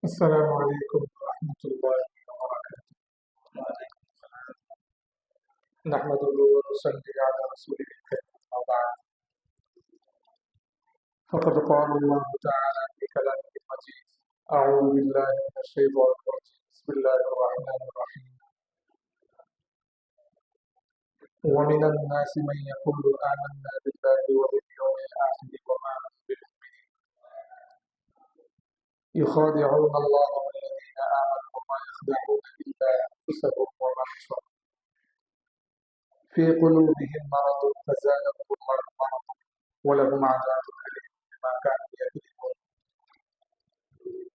السلام عليكم ورحمة الله وبركاته. نحمده ونصلي على رسوله الكريم وبعد. فقد قال الله تعالى في كلامه المجيد: أعوذ بالله من الشيطان الرجيم. بسم الله الرحمن الرحيم. ومن الناس من يقول آمنا بالله وباليوم الآخر وما هم بمؤمنين يخادعون الله والذين آمنوا وما يخدعون إلا أنفسهم وما يشعرون في قلوبهم مرض فزادهم الله مرضا ولهم عذاب أليم بما كانوا يكذبون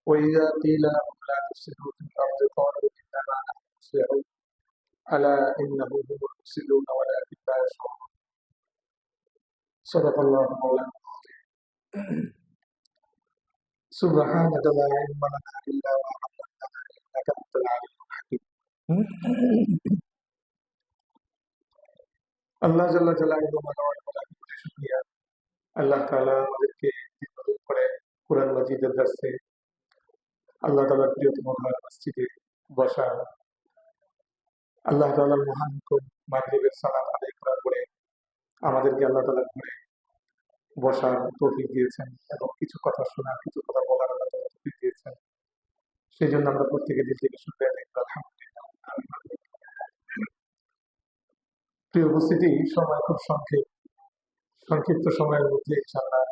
وإذا قيل لهم لا تفسدوا في الأرض قالوا إنما نحن مصلحون ألا إنهم هم المفسدون ولكن لا يشعرون. صدق الله مولانا العظيم. سبحانك لا علم لنا إلا ما علمتنا إنك أنت العليم الحكيم. আল্লাহ জাল্লা জালালুহু শুকরিয়া, আল্লাহ তাআলা আমাদেরকে নতুন করে কোরআন মাজিদের দর্শে আল্লাহ তাআলার প্রিয়তম ঘর মসজিদে বসা, আল্লাহ তাআলার মহান হুকুম মাগরিবের সালাত আদায় করার পরে আমাদেরকে আল্লাহ তাআলা ঘরে বসার তৌফিক দিয়েছেন এবং কিছু কথা শোনার, কিছু কথা বলার আল্লাহ তাআলা তৌফিক দিয়েছেন। সেই জন্য আমরা প্রত্যেকে দিল থেকে শুকরিয়া আদায় করি, আলহামদুলিল্লাহ। প্রিয় উপস্থিতি, সময় খুব সংক্ষিপ্ত সময়ের মধ্যে ইনশাআল্লাহ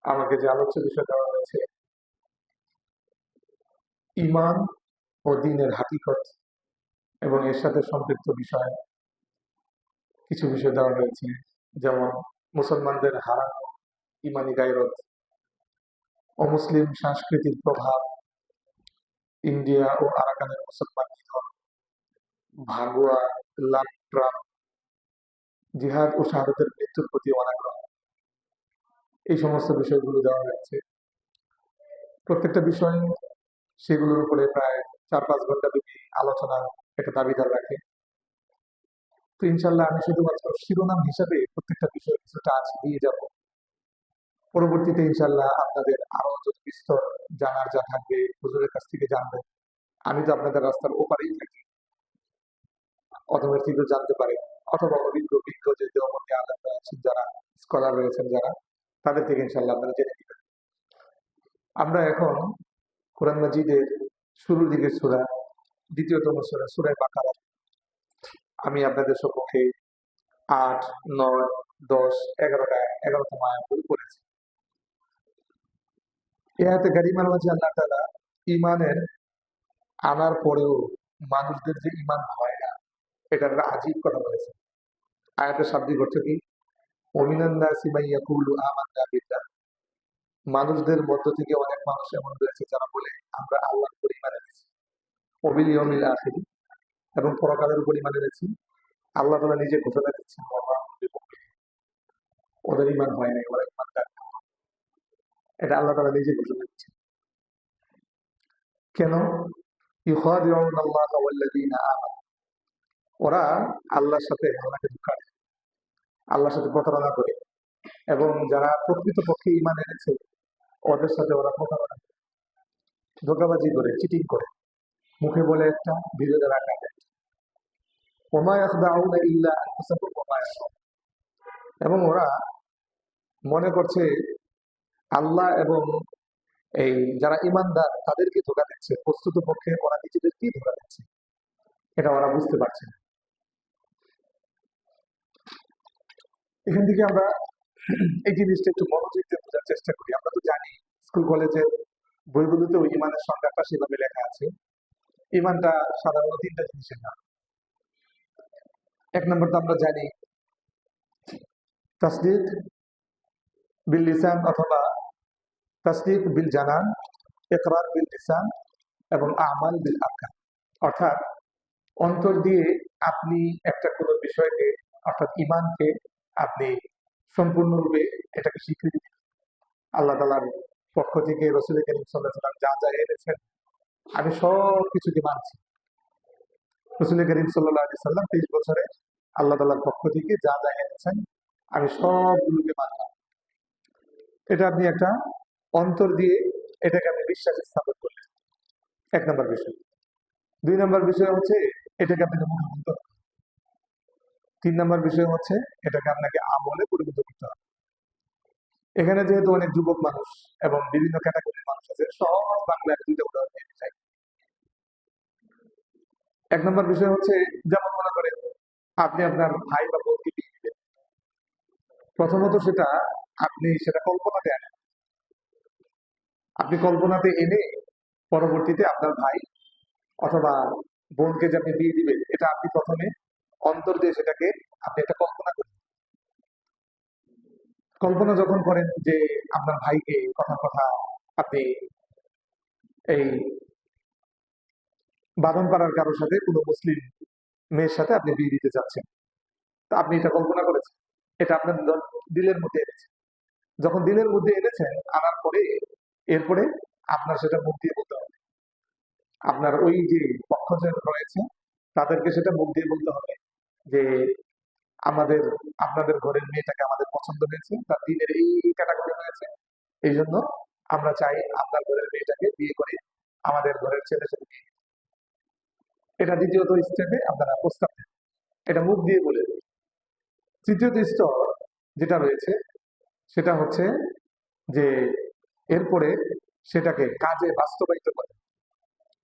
আমাকে যে আলোচ্য বিষয় দেওয়া হয়েছে, ঈমান ও দ্বীনের হাকিকত এবং এর সাথে সম্পৃক্ত বিষয় কিছু বিষয় দেওয়া হয়েছে, যেমন মুসলমানদের হারানো ইমানি গায়রত, অমুসলিম সংস্কৃতির প্রভাব, ইন্ডিয়া ও আরাকানের মুসলমান নিধন, ভাগুয়া, লাট্রাম, জিহাদ ও শাহাদাতের মৃত্যুর প্রতি অনাগ্রহ, এই সমস্ত বিষয়গুলো দেওয়া হয়েছে। প্রত্যেকটা বিষয় সেগুলোর উপরে প্রায় 4-5 ঘন্টা ব্যাপী আলোচনা একটা দাবিদার রাখে। তো ইনশাল্লাহ আমি শুধুমাত্র শিরোনাম হিসাবে প্রত্যেকটা বিষয় কিছুটা আজ দিয়ে যাব। পরবর্তীতে ইনশাল্লাহ আপনাদের আরো যত বিস্তর জানার যা থাকবে হুজুরের কাছ থেকে জানবেন। আমি তো আপনাদের রাস্তার ওপারেই থাকি, অটোমেটিক জানতে পারে, অথবা অভিজ্ঞ যে দেওবন্দি আলেমরা আছেন, যারা স্কলার রয়েছেন, যারা তাদের থেকে ইনশাল্লাহ আপনারা জেনে নেবেন। আমরা এখন কোরআন মাজিদের শুরুর দিকের সূরা, দ্বিতীয়তম সূরা সূরা বাকারা আমি আপনাদের সম্মুখে 8, 9, 10, 11তম আয়াতগুলো পড়েছি। এই আয়াতে কারিমার মাঝে আল্লাহ তাআলা ঈমানের আনার পরেও মানুষদের যে ঈমান হয় না, এটা একটা আজীব কথা বলেছে। আয়াতের শাব্দিক অর্থ কি? ওমিনান নাসি মান ইয়াকুলু আমান্না বিল্লাহ, মানুষদের মধ্য থেকে অনেক মানুষ এমন রয়েছে যারা বলে আমরা আল্লাহর উপর ঈমান এনেছি, ওয়া বিল ইয়াউমিল আখির, এবং পরকালের উপর ঈমান এনেছি। আল্লাহ তাআলা নিজে ঘোষণা দিচ্ছেন ওদের ঈমান হয় নাই, ওরা ঈমানদার না। এটা আল্লাহ তাআলা নিজে ঘোষণা দিচ্ছেন। কেন? ইউখাদিউনা আল্লাহ ওয়াল্লাযীনা আমানু, ওরা আল্লাহর সাথে আল্লাহকে ধোঁকা দেয়, আল্লাহর সাথে প্রতারণা করে, এবং যারা প্রকৃতপক্ষে ঈমান এনেছে ওদের সাথে ওরা প্রতারণা করে, ধোঁকাবাজি করে, চিটিং করে, মুখে বলে একটা, ভিতরে রাখা একটা। ওমা ইয়াখদাউনা ইল্লা আনফুসাহুম ওয়া মা ইয়াশউরুন, এবং ওরা মনে করছে আল্লাহ এবং এই যারা ঈমানদার তাদেরকে ধোঁকা দিচ্ছে, বস্তুত পক্ষে ওরা নিজেদেরকেই ধোঁকা দিচ্ছে, এটা ওরা বুঝতে পারছে না। এখান থেকে আমরা এই জিনিসটা একটু মনোযোগ দিয়ে বোঝার চেষ্টা করি। আমরা তো জানি স্কুল কলেজের বইগুলোতেও ঈমানের সংজ্ঞাটা সেভাবে লেখা আছে। ঈমানটা সাধারণত 3টা জিনিসের নাম। এক নম্বর তো আমরা জানি তাসদীক বিল লিসান, অথবা তাসদীক বিল জানান, ইকরার বিল লিসান, এবং আমাল বিল আরকান। অর্থাৎ অন্তর দিয়ে আপনি একটা কোনো বিষয়কে, অর্থাৎ ঈমানকে আপনি সম্পূর্ণরূপে এটাকে স্বীকৃতি দিন। আল্লাহ তাআলার পক্ষ থেকে রাসূল করিম সাল্লাল্লাহু আলাইহি ওয়াসাল্লাম যা যা এনেছেন আমি সব কিছুকে মানছি। রাসূল করিম সাল্লাল্লাহু আলাইহি ওয়াসাল্লাম 23 বছরে আল্লাহ তাআলার পক্ষ থেকে যা যা এনেছেন আমি সবগুলোকে মানলাম। এটা আপনি একটা অন্তর দিয়ে এটাকে আপনি বিশ্বাস স্থাপন করলেন। এক নম্বর বিষয়। ২ নম্বর বিষয় হচ্ছে এটাকে আপনাকে মুখে বলতে হবে। ৩ নম্বর বিষয় হচ্ছে এটাকে আপনাকে আমলে পরিণত করতে হবে। এখানে যেহেতু অনেক যুবক মানুষ এবং বিভিন্ন ক্যাটাগরির মানুষ আছে, সহজ বাংলায় ২টা উদাহরণ দিতে চাই। ১ নম্বর বিষয় হচ্ছে, যেমন মনে করেন আপনি আপনার ভাই বা বোনকে বিয়ে দিবেন। প্রথমত আপনি সেটা কল্পনাতে আনেন। আপনি কল্পনাতে এনে পরবর্তীতে আপনার ভাই অথবা বোনকে যে আপনি বিয়ে দিবেন, এটা আপনি প্রথমে অন্তর দিয়ে সেটাকে আপনি একটা কল্পনা করেন। কল্পনা যখন করেন যে আপনার ভাইকে কথা কথা আপনি এই বাঁধন পাড়ার কারোর সাথে কোনো মুসলিম মেয়ের সাথে আপনি বিয়ে দিতে চাচ্ছেন, তা আপনি এটা কল্পনা করেছেন, এটা আপনার দিলের মধ্যে এনেছেন। যখন দিলের মধ্যে এনেছেন, আনার পরে এরপরে আপনার সেটা মুখ দিয়ে বলতে হবে। আপনার ওই যে পক্ষ যে রয়েছে তাদেরকে সেটা মুখ দিয়ে বলতে হবে যে আমাদের আপনাদের ঘরের মেয়েটাকে আমাদের পছন্দ হয়েছে, তার দিনের এই ক্যাটাগরি রয়েছে, এই জন্য আমরা চাই আপনার ঘরের মেয়েটাকে বিয়ে করে আমাদের ঘরের ছেলের সাথে বিয়ে। এটা দ্বিতীয়ত স্টেপে আপনারা প্রস্তাব দেন, এটা মুখ দিয়ে বলে দেন। তৃতীয়ত স্তর যেটা রয়েছে সেটা হচ্ছে যে এরপরে সেটাকে কাজে বাস্তবায়িত করে,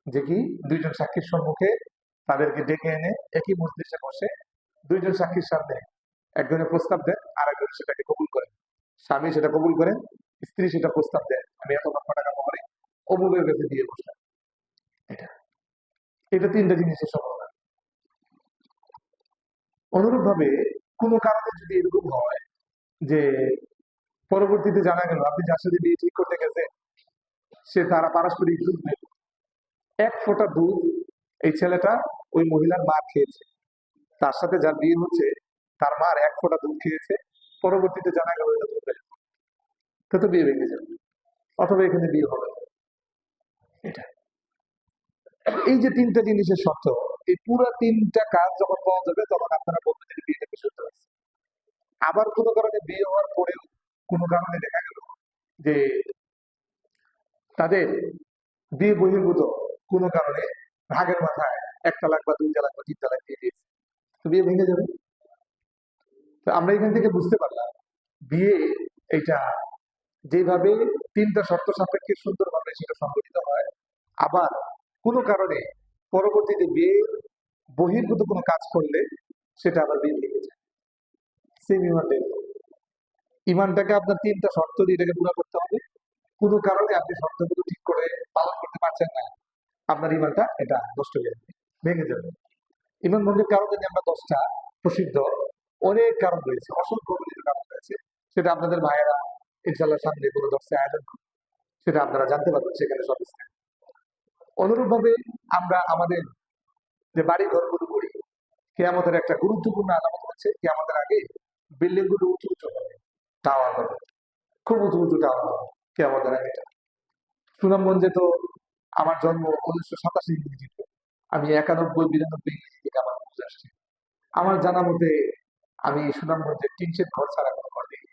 যে কি ২ জন সাক্ষীর সম্মুখে তাদেরকে ডেকে এনে একই মজলিসে বসে ২ জন সাক্ষীর সামনে একজনের প্রস্তাব দেন, আর একজন সেটাকে কবুল করেন। স্বামী সেটা কবুল করেন, স্ত্রী সেটা প্রস্তাব দেন, আমি এত লক্ষ টাকা পাবো অমুকের কাছে দিয়ে বসলাম। এটা এটা ৩টা জিনিসের সমাধান। অনুরূপ ভাবে কোনো কারণে যদি এরকম হয় যে পরবর্তীতে জানা গেল আপনি যার সাথে বিয়ে ঠিক করতে গেছেন সে তারা পারস্পরিক দুধ নেই, ১ ফোঁটা দুধ এই ছেলেটা ওই মহিলার মা খেয়েছে, তার সাথে যার বিয়ে হচ্ছে তার মার ১ ফোঁটা দুধ খেয়েছে, পরবর্তীতে জানা গেল এটা দুধ নেই, তো বিয়ে ভেঙে যাবে, অথবা এখানে বিয়ে হবে না। এটা এই যে ৩টা জিনিসের শর্ত, এই পুরো ৩টা কাজ যখন পাওয়া যাবে তখন আপনারা বলবেন যে বিয়েটাকে সুস্থ হয়েছে। আবার কোনো কারণে বিয়ে হওয়ার পরেও কোনো কারণে দেখা গেল যে তাদের বিয়ে বহির্ভূত কোনো কারণে ভাগের মাথায় ১ তালাক বা ২ তালাক বা ৩ তালাক দিয়ে দিয়েছে, তো বিয়ে ভেঙে যাবে। তো আমরা এখান থেকে বুঝতে পারলাম বিয়ে এটা যেভাবে ৩টা শর্ত সাপেক্ষে সুন্দরভাবে সেটা সংগঠিত হয়, আবার কোনো কারণে পরবর্তীতে বিয়ে বহির্ভূত কোনো কাজ করলে সেটা আবার বিয়ে ভেঙে যায়। সেম ইমানটাকে আপনার ৩টা শর্ত দিয়ে এটাকে পুরো করতে হবে। কোনো কারণে আপনি শর্তগুলো ঠিক করে পালন করতে পারছেন না, আপনার ইমানটা এটা নষ্ট হয়ে যাবে, ভেঙে যাবে। ইমান ভঙ্গের কারণ যদি আমরা 10টা প্রসিদ্ধ অনেক কারণ রয়েছে, অসংখ্য গণিত কারণ রয়েছে, সেটা আপনাদের ভাইয়েরা ইনশাল্লাহ সামনে কোনো দর্শে আয়োজন করবে, সেটা আপনারা জানতে পারবেন সেখানে সব স্থান। অনুরূপ ভাবে আমরা আমাদের যে বাড়ি ঘরগুলো করি, কেয়ামতের একটা গুরুত্বপূর্ণ আলামত হচ্ছে কেয়ামতের আগে বিল্ডিং গুলো উঁচু উঁচু হবে, টাওয়ার হবে, খুব উঁচু উঁচু টাওয়ার হবে কেয়ামতের আগে। সুনামগঞ্জে তো আমার জন্ম ১৯৮৭ ইংরেজিতে, আমি ৯১ ৯২ ইংরেজি থেকে আমার বুঝে আসছি। আমার জানা মতে আমি সুনামগঞ্জে টিনশেড ঘর ছাড়া কোনো ঘর দেখি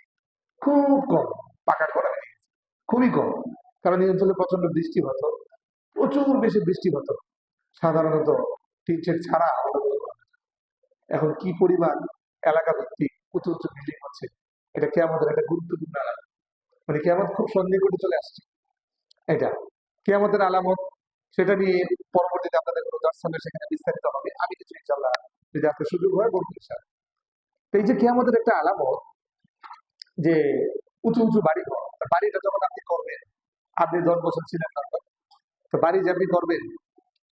খুব কম, পাকা ঘর আমি দেখেছি খুবই কম, কারণ এই অঞ্চলে প্রচন্ড বৃষ্টি হতো, প্রচুর বেশি বৃষ্টি হতো, সাধারণত টিনশেড ছাড়া আমাদের কোনো ঘর নেই। এখন কি পরিমাণ এলাকা ভিত্তিক উঁচু উঁচু বিল্ডিং হচ্ছে, এটা কেয়ামতের একটা গুরুত্বপূর্ণ আলামত, মানে কেয়ামত খুব সন্নিকটে চলে আসছে। এটা কেয়ামতের আলামত, সেটা নিয়ে পরবর্তীতে আপনাদের কোনো দর্শনে সেখানে বিস্তারিত হবে, আমি কিছু ইনশাল্লাহ যদি আপনার সুযোগ হয় বলবো ইনশাল্লাহ। তো এই যে কেয়ামতের একটা আলামত যে উঁচু উঁচু বাড়ি ঘর, বাড়িটা যখন আপনি করবেন, আপনি ১০ বছর ছিলেন না, তো বাড়ি যে আপনি করবেন,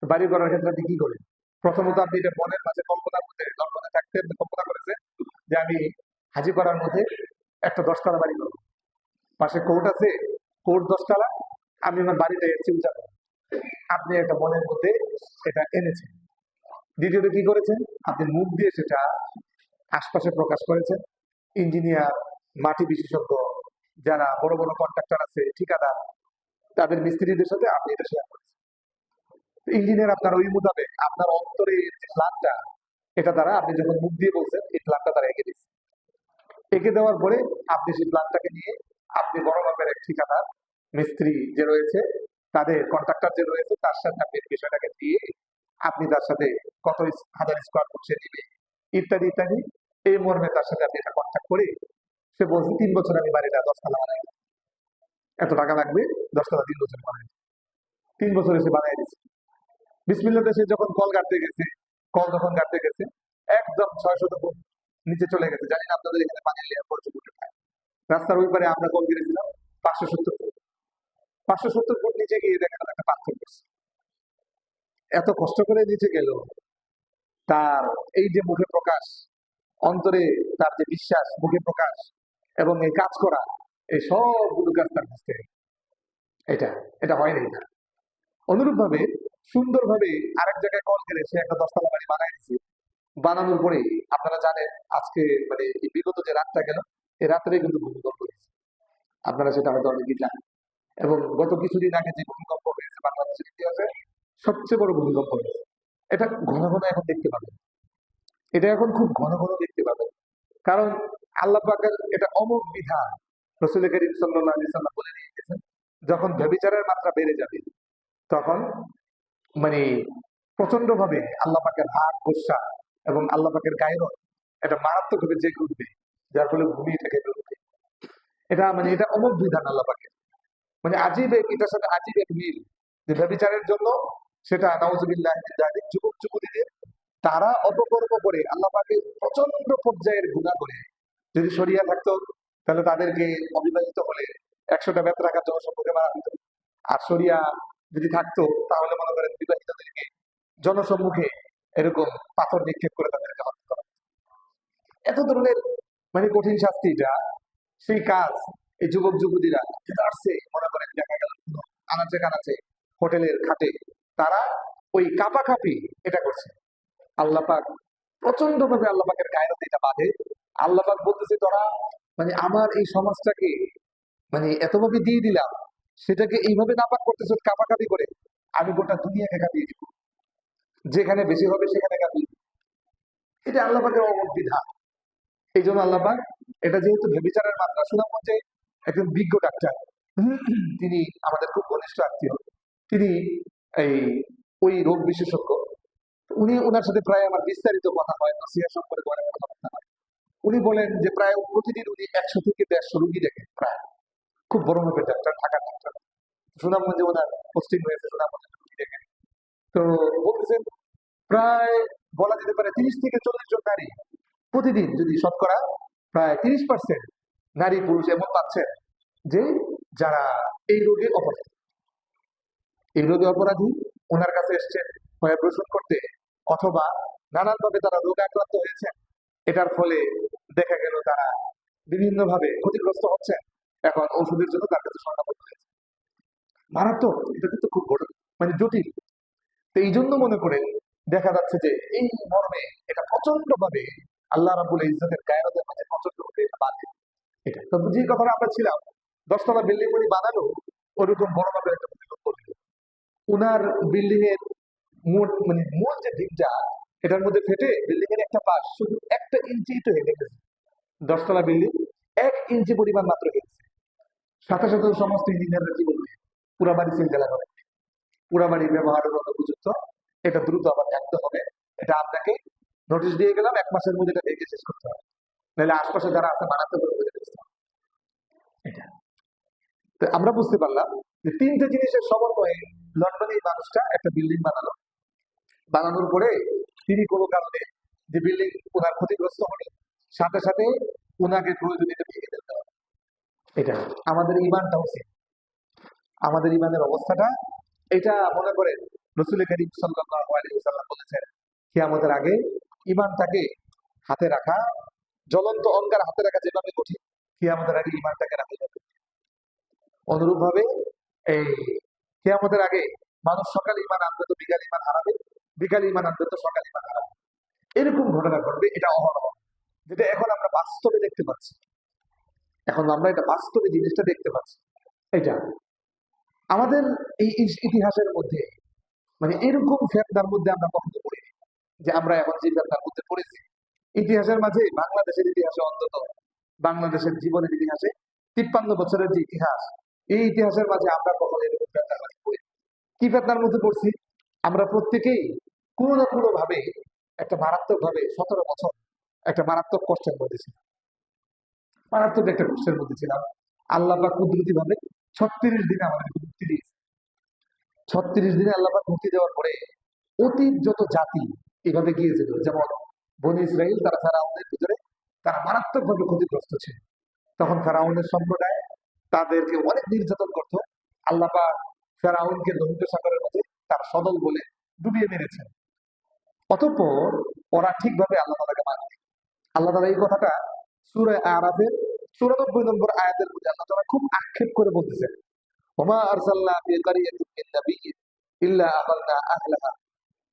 তো বাড়ি করার ক্ষেত্রে আপনি কি করেন? প্রথমত আপনি এটা মনের মাঝে কল্পনার মধ্যে কল্পনা থাকতে আপনি কল্পনা করেছেন যে আমি হাজিপাড়ার মধ্যে একটা 10 তলা বাড়ি করবো, পাশে কোর্ট আছে, কোর্ট 10 তলা, আমি আমার বাড়িটা এর চেয়ে উঁচা করবো। আপনি একটা মনের মধ্যে এটা এনেছেন। দ্বিতীয়ত কি করেছেন? আপনি মুখ দিয়ে সেটা আশপাশে প্রকাশ করেছেন। ইঞ্জিনিয়ার, মাটি বিশেষজ্ঞ, যারা বড় বড় কন্ট্রাক্টর আছে, ঠিকাদার, তাদের মিস্ত্রিদের সাথে আপনি এটা শেয়ার করেছেন। ইঞ্জিনিয়ার আপনার ওই মোতাবেক আপনার অন্তরে যে প্ল্যানটা, এটা দ্বারা আপনি যখন মুখ দিয়ে বলছেন এই প্ল্যানটা তারা এঁকে দিচ্ছে। এঁকে দেওয়ার পরে আপনি সেই প্ল্যানটাকে নিয়ে আপনি বড় মাপের এক ঠিকাদার মিস্ত্রি যে রয়েছে তাদের কন্ট্রাক্টর যে রয়েছে তার সাথে আপনি বিষয়টাকে দিয়ে আপনি তার সাথে কত হাজার স্কোয়ার ফুট সে দিবে ইত্যাদি ইত্যাদি, এই মর্মে তার সাথে আপনি এটা কন্ট্যাক্ট করে সে বলছে 3 বছর আমি বাড়িটা 10 তলা বানাই, এত টাকা লাগবে, 10 তলা 3 বছর বানাই, 3 বছরে সে বানাই দিচ্ছে। বিসমিল্লাতে সে যখন কল গাড়তে গেছে, কল যখন গাড়তে গেছে একদম 600 ফুট নিচে চলে গেছে। জানি না আপনাদের এখানে পানির লেয়ার কত ফুট থাকে। রাস্তার ওই পারে আমরা কল গেছিলাম 570 ফুট, 570 ফুট নিচে গিয়ে দেখা গেল একটা পাথর পড়ছে। এত কষ্ট করে নিচে গেল, তার এই যে মুখে প্রকাশ, অন্তরে তার যে বিশ্বাস মুখে প্রকাশ এবং এই কাজ করা, এই সবগুলো কাজ তার বুঝতে এটা এটা হয়নি না। অনুরূপ ভাবে সুন্দরভাবে আরেক জায়গায় কল গেলে সে একটা 10 তলা বাড়ি বানাই দিচ্ছে। বানানোর পরে আপনারা জানেন আজকে মানে এই বিগত যে রাতটা গেল, এই রাত্রে কিন্তু ভূমিকম্প হয়েছে, আপনারা সেটা হয়তো অনেকেই জানেন। এবং গত কিছুদিন আগে যে ভূমিকম্প হয়েছে বাংলাদেশের ইতিহাসে সবচেয়ে বড় ভূমিকম্প হয়েছে, এটা ঘন ঘন এখন দেখতে পাবেন, এটা এখন খুব ঘন ঘন দেখতে পাবেন। কারণ আল্লাহ পাকের এটা অমোঘ বিধান। রাসূল করিম সাল্লাল্লাহু আলাইহি ওয়াসাল্লাম বলে দিয়ে গেছেন, যখন ব্যভিচারের মাত্রা বেড়ে যাবে তখন মানে প্রচন্ড ভাবে আল্লাহ পাকের রাগ গোসা এবং আল্লাহ পাকের গায়রত এটা মারাত্মক ভাবে জেগে উঠবে, যার ফলে ভূমি থেকে উঠবে। এটা মানে এটা অমোঘ বিধান আল্লাহ পাকের, মানে আজীব এক, এটার সাথে আজীব এক মিল। যে ব্যভিচারের জন্য সেটা নাউজুবিল্লাহ যুবক যুবতীদের তারা অপকর্ম করে আল্লাহ পাকের প্রচন্ড পর্যায়ের গুনাহ করে, যদি শরিয়া থাকতো তাহলে তাদেরকে অবিবাহিত হলে 100টা বেত রাখার জন্য সম্পর্কে মারা হতো। আর শরিয়া যদি থাকতো তাহলে মনে করেন বিবাহিতদেরকে জনসম্মুখে এরকম পাথর নিক্ষেপ করে তাদেরকে হত্যা করা হতো। এত ধরনের মানে কঠিন শাস্তি, এটা সেই কাজ এই যুবক যুবতীরা আসছে মনে করেন দেখা গেল আনাচে কানাচে হোটেলের খাটে তারা ওই কাপাকাপি এটা করছে। আল্লাহ পাক প্রচন্ড ভাবে আল্লাহ পাকের গায়রত এটা বাঁধে। আল্লাহ পাক বলতেছে তোরা মানে আমার এই সমাজটাকে মানে এতভাবে দিয়ে দিলাম, সেটাকে এইভাবে নাপাক করতেছ কাপাকাপি করে, আমি গোটা দুনিয়াকে কাঁপিয়ে দিব, যেখানে বেশি হবে সেখানে কাঁপিয়ে দিব। এটা আল্লাহ পাকের অমোঘ বিধান। এই জন্য আল্লাহ পাক এটা যেহেতু ব্যভিচারের মাত্রা, সুনামগঞ্জে একজন বিজ্ঞ ডাক্তার, তিনি আমাদের খুব ঘনিষ্ঠ আত্মীয়, তিনি এই ওই রোগ বিশেষজ্ঞ, উনি ওনার সাথে প্রায় আমার বিস্তারিত কথা হয়, নসিহত সম্পর্কে অনেক কথাবার্তা হয়। উনি বলেন যে প্রায় প্রতিদিন উনি 100 থেকে 150 রোগী দেখেন প্রায়, খুব বড় মাপের ডাক্তার, ঢাকার ডাক্তার, সুনামগঞ্জে ওনার পোস্টিং হয়েছে, সুনামগঞ্জে রোগী দেখেন। তো বলতেছেন প্রায় বলা যেতে পারে 30 থেকে 40 জন নারী প্রতিদিন, যদি শতকরা প্রায় 30% নারী পুরুষ এমন পাচ্ছেন যে যারা এই রোগে অপরাধী, এই রোগে অপরাধী ওনার কাছে এসছেন ভয়প্রসন করতে, অথবা নানানভাবে তারা রোগে আক্রান্ত হয়েছে, এটার ফলে দেখা গেল তারা বিভিন্ন ভাবে ক্ষতিগ্রস্ত হচ্ছে, এখন ওষুধের জন্য তার কাছে শরণাপন্ন হয়েছে। মারাত্মক, এটা কিন্তু খুব বড় মানে জটিল। তো এই জন্য মনে করে দেখা যাচ্ছে যে এই মর্মে এটা প্রচন্ড ভাবে আল্লাহ রাব্বুল ইজ্জতের গায়রতের মাঝে প্রচন্ড ভাবে এটা বাধে। এটা তো যে কথাটা আমরা ছিলাম, 10 তলা বিল্ডিং উনি বানালো, ওরকম বড় মাপের একটা ভূমিকম্প হলো। উনার বিল্ডিং এর মূল যে দিকটা, এটার মধ্যে ফেটে বিল্ডিং এর একটা পাশ শুধু 1 ইঞ্চি তো হেঁটে গেছে। 10 তলা বিল্ডিং 1 ইঞ্চি পরিমাণ মাত্র গেছে। সাথে সাথে সমস্ত ইঞ্জিনিয়াররা কি বলবে, পুরা বাড়ি সিলগালা করে, পুরা বাড়ি ব্যবহারের মতো উপযুক্ত, এটা দ্রুত আবার থাকতে হবে, এটা আপনাকে নোটিশ দিয়ে গেলাম, 1 মাসের মধ্যে এটা ভেঙে শেষ করতে হবে, নাহলে আশপাশে যারা আছে বানাতে হবে এটা। তো আমরা বুঝতে পারলাম যে 3টে জিনিসের সমন্বয়ে লন্ডনে এই মানুষটা একটা বিল্ডিং বানালো। বানানোর পরে তিনি কোনো কারণে যে বিল্ডিং ওনার ক্ষতিগ্রস্ত হলো, সাথে সাথে ওনাকে প্রয়োজনে এটা ভেঙে দিতে হবে। এটা আমাদের ইমানটা উচিত, আমাদের ইমানের অবস্থাটা এটা মনে করেন রাসূল করিম সাল্লাল্লাহু আলাইহি ওয়াসাল্লাম বলেছেন, কিয়ামতের আগে ইমানটাকে হাতে রাখা, জ্বলন্ত অঙ্গার হাতে রাখা যেভাবে কঠিন, কিয়ামতের আগে ইমানটাকে রাখা যাবে। অনুরূপ ভাবে এই কিয়ামতের আগে মানুষ সকালে ইমান আনবে তো বিকাল ইমান হারাবে, বিকাল ইমান আনবে তো সকাল ইমান হারাবে, এরকম ঘটনা ঘটবে। এটা অহরহ, যেটা এখন আমরা বাস্তবে দেখতে পাচ্ছি, এখন আমরা এটা বাস্তবে জিনিসটা দেখতে পাচ্ছি। এটা আমাদের এই ইতিহাসের মধ্যে মানে এরকম ফেতনার মধ্যে আমরা কখনো পড়িনি, যে আমরা এখন যে ফেতনার মধ্যে পড়েছি। ইতিহাসের মাঝে বাংলাদেশের ইতিহাসে অন্তত, বাংলাদেশের জীবনের ইতিহাসে 53 বছরের যে ইতিহাস, এই ইতিহাসের মাঝে আমরা কখনো এরকম ফেতনার মাঝে পড়িনি। কি ফেতনার মধ্যে পড়ছি? আমরা প্রত্যেকেই কোনো না কোনো ভাবে একটা মারাত্মক ভাবে 17 বছর একটা মারাত্মক কষ্টের মধ্যে ছিলাম। মারাত্মক একটা কষ্টের মধ্যে ছিলাম। আল্লাহ পাক কুদরতি ভাবে 36 দিনে আমাদেরকে মুক্তি দিয়েছে। 36 দিনে আল্লাহ পাক মুক্তি দেওয়ার পরে অতীত যত জাতি এভাবে গিয়েছিল, যেমন বনি ইসরাইল, তারা ফেরাউনের ভিতরে তারা মারাত্মক ভাবে ক্ষতিগ্রস্ত ছিল। তখন ফেরাউনের সম্প্রদায় তাদেরকে অনেক নির্যাতন করত। আল্লাহ পাক ফেরাউনকে লোহিত সাগরের মধ্যে তার সদল বলে ডুবিয়ে মেরেছেন। অতঃপর ওরা ঠিকভাবে আল্লাহ তাআলাকে মানে। আল্লাহ তাআলা এই কথাটা সূরা আরাফের 94 নম্বর আয়াতের মধ্যে আল্লাহ তাআলা খুব আক্ষেপ করে বলতেছেন, ওমা আরসালনা ফি কারিয়াতিন মিন নাবিয়্যিন ইল্লা আখাযনা আহলাহা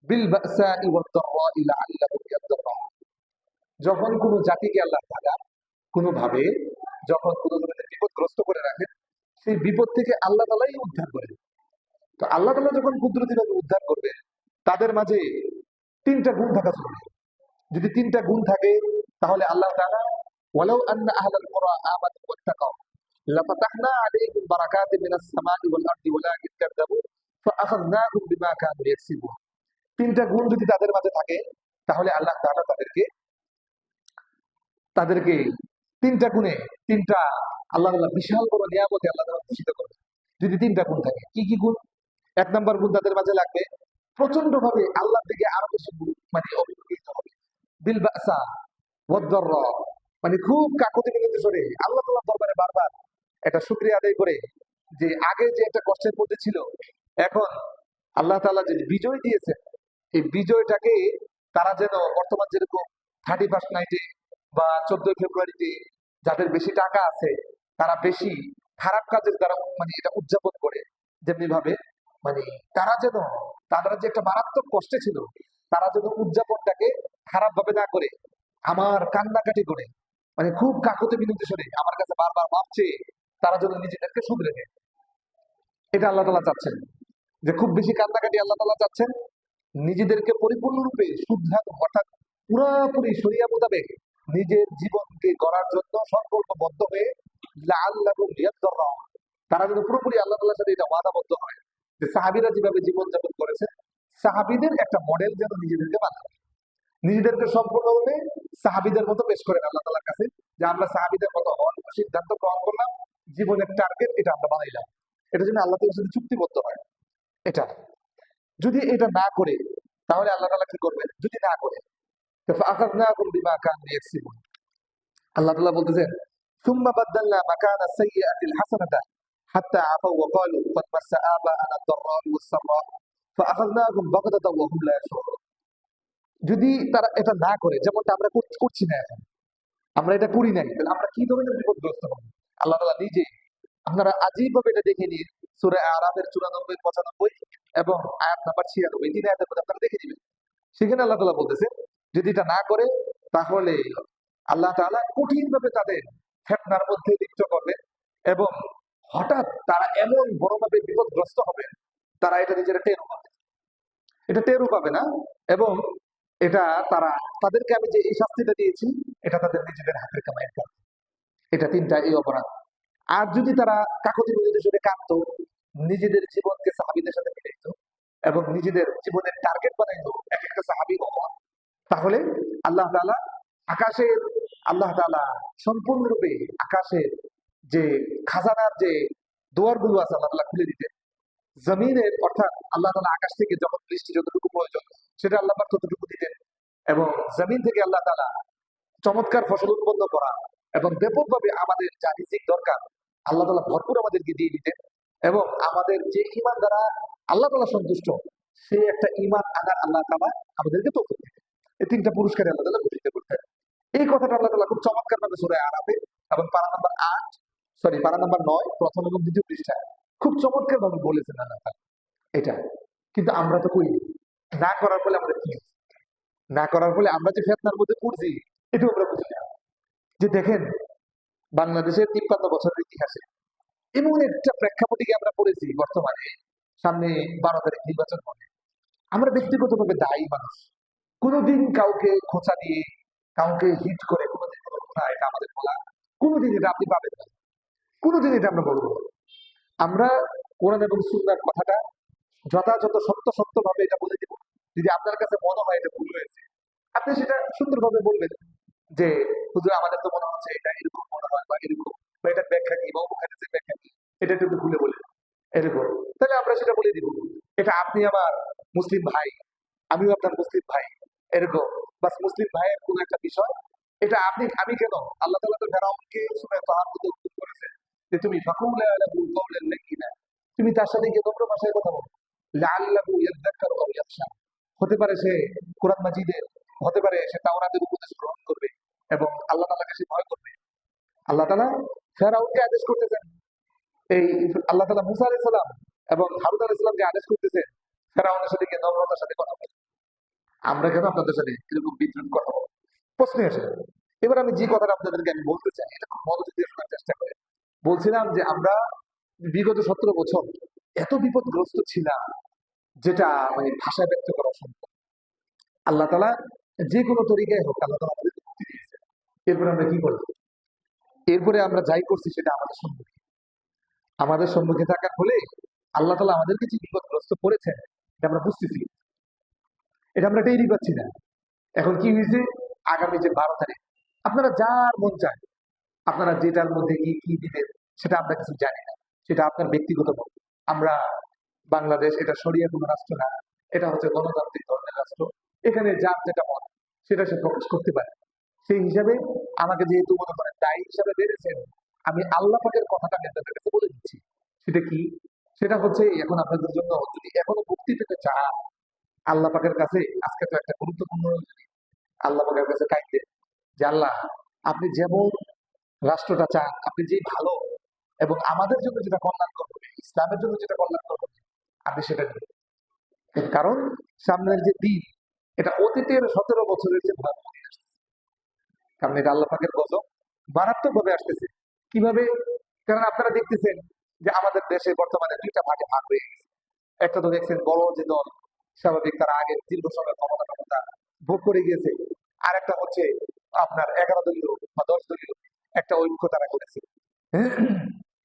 বিল বাসাই ওয়াদ দাররাই লাআল্লাহুম ইয়াদদাররুন। যখন কোনো জাতিকে আল্লাহ তাআলা কোনোভাবে যখন কোনো ধরনের বিপদগ্রস্ত করে রাখেন, সেই বিপদ থেকে আল্লাহ তাআলাই উদ্ধার করেন। তো আল্লাহ তাআলা যখন কুদরতিভাবে উদ্ধার করবে, তাদের মাঝে 3টা গুণ থাকা জরুরি। যদি 3টা গুণ থাকে, তাহলে আল্লাহ তাআলা ওয়ালাউ আন্না আহলাল কুরা আমানু ওয়াত্তাকাউ লাফাতাহনা আলাইহিম বারাকাতিন মিনাস সামাই ওয়াল আরদি ওয়ালাকিন কাযযাবু ফাআখাযনাহুম বিমা কানু ইয়াকসিবুন। 3টা গুণ যদি তাদের মাঝে থাকে, তাহলে আল্লাহ তাআলা তাদেরকে তাদেরকে 3টা গুণে 3টা আল্লাহ তাআলা বিশাল বড় নিয়ামতে আল্লাহ তাআলা ভূষিত করবে। যদি 3টা গুণ থাকে, কি কি গুণ? 1 নম্বর গুণ তাদের মাঝে লাগবে, প্রচন্ড ভাবে আল্লাহর দিকে আরো বেশি মানে অভিমুখী হতে হবে। বিল বাসা ওয়াদ দাররা, মানে খুব কাকুতি মিনতি করে আল্লাহ তাআলার দরবারে বারবার এটা শুকরিয়া আদায় করে যে আগে যে একটা কষ্টের মধ্যে ছিল, এখন আল্লাহ তাআলা যে বিজয় দিয়েছেন, এই বিজয়টাকে তারা যেন বর্তমান যেরকম 31 নাইটে বা 14 ফেব্রুয়ারিতে যাদের বেশি টাকা আছে, তারা বেশি খারাপ কাজের দ্বারা মানে এটা উদযাপন করে, যেমনি ভাবে মানে তারা যেন তারা যে একটা মারাত্মক কষ্টে ছিল, তারা যেন উদযাপনটাকে খারাপ ভাবে না করে, আমার কান্নাকাটি করে, মানে খুব কাকুতি মিনতি শুনে আমার কাছে বারবার মাপ চেয়ে তারা যেন নিজেদেরকে শুধরে নেয়। এটা আল্লাহ তাআলা চাচ্ছেন, যে খুব বেশি কান্নাকাটি আল্লাহ তাআলা চাচ্ছেন নিজেদেরকে পরিপূর্ণরূপে শুদ্ধাত্ম অর্থাৎ পুরোপুরি শরিয়া মোতাবেক নিজের জীবনকে গড়ার জন্য সংকল্পবদ্ধ হয়ে লাআল্লাহুম ইয়াদদাররুন, তারা যেন পুরোপুরি আল্লাহ তাআলার সাথে এটা ওয়াদাবদ্ধ হয় যে সাহাবীরা যেভাবে জীবনযাপন করেছে, সাহাবীদের একটা মডেল যেন নিজেদেরকে বানায়, নিজেদেরকে সম্পূর্ণরূপে সাহাবীদের মতো পেশ করেন আল্লাহ তাআলার কাছে, যে আমরা সাহাবীদের মতো হওয়ার সিদ্ধান্ত গ্রহণ করলাম, জীবনের টার্গেট এটা আমরা বানাইলাম। এটা যেন আল্লাহ তাআলার সাথে চুক্তিবদ্ধ হয়। এটা যদি এটা না করে, তাহলে আল্লাহ তাআলা কি করবেন? যদি না করে, তো ফাআখাযনাহুম বিমা কানু ইয়াকসিবুন। আল্লাহ তাআলা বলতেছেন, সুম্মা বাদদালনা মাকানা সাইয়্যাতিল হাসানাতা হাত্তা আফাউ ওয়া ক্বালু ক্বাদ মাসসা আবা'ানা ad-দাররাউ ওয়াস-সাররাউ ফাআখাযনাহুম বাগতাতাও ওয়া হুম লা ইয়াশউরুন। যদি তারা এটা না করে, যেমনটা আমরা করছি না এখন, আমরা এটা করি নাই, তাহলে আমরা কি ধরনের বিপদগ্রস্ত হব? আল্লাহ তাআলা নিজে, আপনারা আজীব ভাবে এটা দেখে নিন, সূরা আরাফের 94, 95 এবং আয়াত নাম্বার 96, 3 আয়াতের মধ্যে আপনারা দেখে নিবেন। সেখানে আল্লাহ তাআলা বলতেছেন, যদি এটা না করে, তাহলে আল্লাহ তাআলা কঠিন ভাবে তাদের ফিতনার মধ্যে লিপ্ত করবেন এবং হঠাৎ তারা এমন বড়ভাবে বিপদগ্রস্ত হবে, তারা এটা নিজেরা টেরও পাবে, এটা টেরও পাবে না। এবং এটা তারা তাদেরকে আমি যে এই শাস্তিটা দিয়েছি, এটা তাদের নিজেদের হাতের কামাইয়ের কাজ। এটা 3টা এই অপরাধ। আর যদি তারা কাকতি মিনতি শুনে কাঁদতো, নিজেদের জীবনকে সাহাবীদের সাথে মিলাইতো এবং নিজেদের জীবনের টার্গেট বানাইতো এক একটা সাহাবী হওয়া, তাহলে আল্লাহ তাআলা আকাশের আল্লাহ তাআলা সম্পূর্ণরূপে আকাশের যে খাজানার যে দুয়ারগুলো আছে আল্লাহ তাআলা খুলে দিতেন। জমিনের অর্থাৎ আল্লাহ তাআলা আকাশ থেকে যখন বৃষ্টি যতটুকু প্রয়োজন সেটা আল্লাহ পাক ততটুকু দিতেন, এবং জমিন থেকে আল্লাহ তাআলা চমৎকার ফসল উৎপন্ন করা এবং ব্যাপকভাবে আমাদের যা রিজিক দরকার আল্লাহ তাআলা ভরপুর আমাদেরকে দিয়ে দিতেন। এবং আমাদের যে ঈমান দ্বারা আল্লাহ তাআলা সন্তুষ্ট, সেই একটা ঈমান আনার আল্লাহ তাআলা আমাদেরকে তৌফিক দিতেন। এই 3টা পুরস্কারে আল্লাহ তাআলা ঘোষিত করতেন। এই কথাটা আল্লাহ তাআলা খুব চমৎকার ভাবে সূরা আরাফে এবং পারা নাম্বার 9 প্রথম এবং দ্বিতীয় পৃষ্ঠায় খুব চমৎকার ভাবে বলেছেন আল্লাহ তাআলা এটা। কিন্তু আমরা তো করি না, করার ফলে আমাদের কি হচ্ছে? না করার ফলে আমরা যে ফিতনার মধ্যে পড়ছি, এটাও আমরা বুঝি না। যে দেখেন, বাংলাদেশের 53 বছরের ইতিহাসে এমন একটা প্রেক্ষাপটে আমরা পড়েছি, বর্তমানে সামনে 12 তারিখ নির্বাচন হবে। আমরা ব্যক্তিগতভাবে দায়ী মানুষ, কোনোদিন কাউকে খোঁচা দিয়ে কাউকে হিট করে কোনোদিন কোনো কথা এটা আমাদের বলা, কোনোদিন এটা আপনি পাবেন না, কোনোদিন এটা আমরা বলবো না। আমরা কোরআন এবং সুন্নাহর কথাটা যথাযথ সত্য সত্য ভাবে এটা বলে দিব। যদি আপনার কাছে মনে হয় এটা ভুল হয়েছে, আপনি সেটা সুন্দরভাবে বলবেন যে হুজুর আমাদের তো মনে হচ্ছে এটা এরকম মনে হয় বা এরকম, বা এটার ব্যাখ্যা কি বা অমুক হাদিসের ব্যাখ্যা কি, এটা একটু খুলে বলে এরকম। তাহলে আমরা সেটা বলে দিব। এটা আপনি আমার মুসলিম ভাই, আমিও আপনার মুসলিম ভাই, এরকম বাস মুসলিম ভাইয়ের কোন একটা বিষয়, এটা আপনি আমি কেন, আল্লাহ তাআলা তো ফেরাউনকে সূরা তাহার মধ্যে উল্লেখ করেছেন যে তুমি ফাকুলা লাহু কাওলান লাইয়িনা, তুমি তার সাথে গিয়ে নম্র ভাষায় কথা বলো, লাআল্লাহু ইয়াযাক্কারু আও ইয়াখশা, হতে পারে সে কোরআন মাজিদের, হতে পারে সে তাওরাতের উপদেশ গ্রহণ করবে এবং আল্লাহ তাআলাকে সে ভয় করবে। আল্লাহ তাআলা ফেরাউনকে আদেশ করতেছেন, এই আল্লাহ তাআলা মুসা আলাইহিস সালাম এবং হারুন আলাইহিস সালামকে আদেশ করতেছেন ফেরাউনের সাথে গিয়ে নম্রতার সাথে কথা বলতে। আমরা কেন আপনাদের সাথে এরকম বিদ্রুপ কথা বলবো? প্রশ্ন আসে। এবার আমি যে কথাটা আপনাদেরকে আমি বলতে চাই, এটা খুব মনোযোগ দিয়ে শোনার চেষ্টা করেন। বলছিলাম যে আমরা বিগত 17 বছর এত বিপদগ্রস্ত ছিলাম, যেটা মানে ভাষায় ব্যক্ত করা অসম্ভব। আল্লাহ তাআলা যে কোনো তরিকায় হোক, আল্লাহ তাআলা আমাদেরকে মুক্তি দিয়েছে। এরপরে আমরা কি করলাম? এরপরে আমরা যাই করছি সেটা আমাদের সম্মুখে থাকার ফলে আল্লাহ তাআলা আমাদেরকে যে বিপদগ্রস্ত করেছেন এটা আমরা বুঝতেছি, এটা আমরা টেরই পাচ্ছি না। এখন কি হয়েছে? আগামী যে 12 তারিখ, আপনারা যার মন চায় আপনারা যেটার মধ্যে কি কি দিবেন সেটা আমরা কিছু জানি না, সেটা আপনার ব্যক্তিগত মত। আমরা বাংলাদেশ এটা শরিয়া কোনো রাষ্ট্র না, এটা হচ্ছে গণতান্ত্রিক ধর্মের রাষ্ট্র। এখানে যার যেটা মত সেটা সে প্রকাশ করতে পারে। সেই হিসাবে আমাকে যেহেতু মনে করেন দায়ী হিসাবে বেড়েছেন, আমি আল্লাহ পাকের কথাটা আমি আপনাদের কাছে বলে দিচ্ছি। সেটা কি? সেটা হচ্ছে এখন আপনাদের জন্য যদি এখনো মুক্তি পেতে চান, আল্লাহ পাকের কাছে আজকে তো একটা গুরুত্বপূর্ণ, আল্লাহ পাকের কাছে কাইতে যে আল্লাহ আপনি যেমন রাষ্ট্রটা চান, আপনি যে ভালো এবং আমাদের জন্য যেটা কল্যাণকর হবে, ইসলামের জন্য যেটা কল্যাণকর হবে, আপনি সেটা দিন। এর কারণ সামনের যে দিন, এটা অতীতের 17 বছরের যে ভয়াবহ দিন আসছে। কারণ এটা আল্লাহ পাকের গজব মারাত্মক ভাবে আসতেছে। কিভাবে? কারণ আপনারা দেখতেছেন যে আমাদের দেশে বর্তমানে দুইটা ভাগে ভাগ হয়ে গেছে। একটা তো দেখছেন বড় যে দল, স্বাভাবিক তারা আগে দীর্ঘ সময় ক্ষমতা ক্ষমতা ভোগ করে গিয়েছে। আর একটা হচ্ছে আপনার 11 দলীয় বা 10 দলীয় একটা ঐক্য তারা করেছে।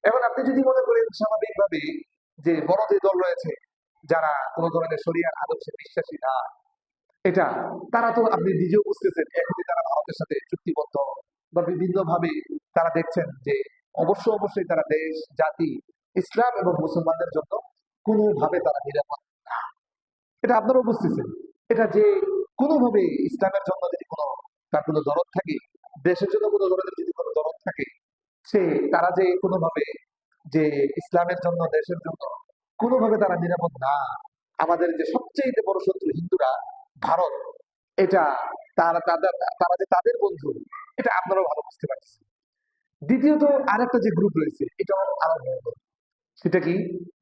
এখন আপনি যদি মনে করেন স্বাভাবিকভাবে যে বড় যে দল রয়েছে, যারা কোনো ধরনের শরিয়ার আদর্শে বিশ্বাসী না, এটা তারা তো আপনি নিজেও বুঝতেছেন এখনই তারা ভারতের সাথে চুক্তিবদ্ধ বা বিভিন্ন ভাবে তারা দেখছেন যে অবশ্যই তারা দেশ জাতি ইসলাম এবং মুসলমানদের জন্য কোনোভাবে তারা নিরাপদ না। এটা আপনারাও বুঝতেছেন। এটা যে কোনোভাবে ইসলামের জন্য যদি কোনো তার কোনো দরদ থাকে, দেশের জন্য কোনো ধরনের যদি কোনো দরদ থাকে, সে তারা যে কোনোভাবে যে ইসলামের জন্য দেশের জন্য কোনোভাবে তারা নিরাপদ না। আমাদের যে সবচেয়ে বড় শত্রু হিন্দুরা, ভারত, এটা তারা যে তাদের বন্ধু, এটা আপনারাও ভালো বুঝতে পারছেন। দ্বিতীয়ত আরেকটা যে গ্রুপ রয়েছে, এটাও আরো ভয়াবহ। সেটা কি?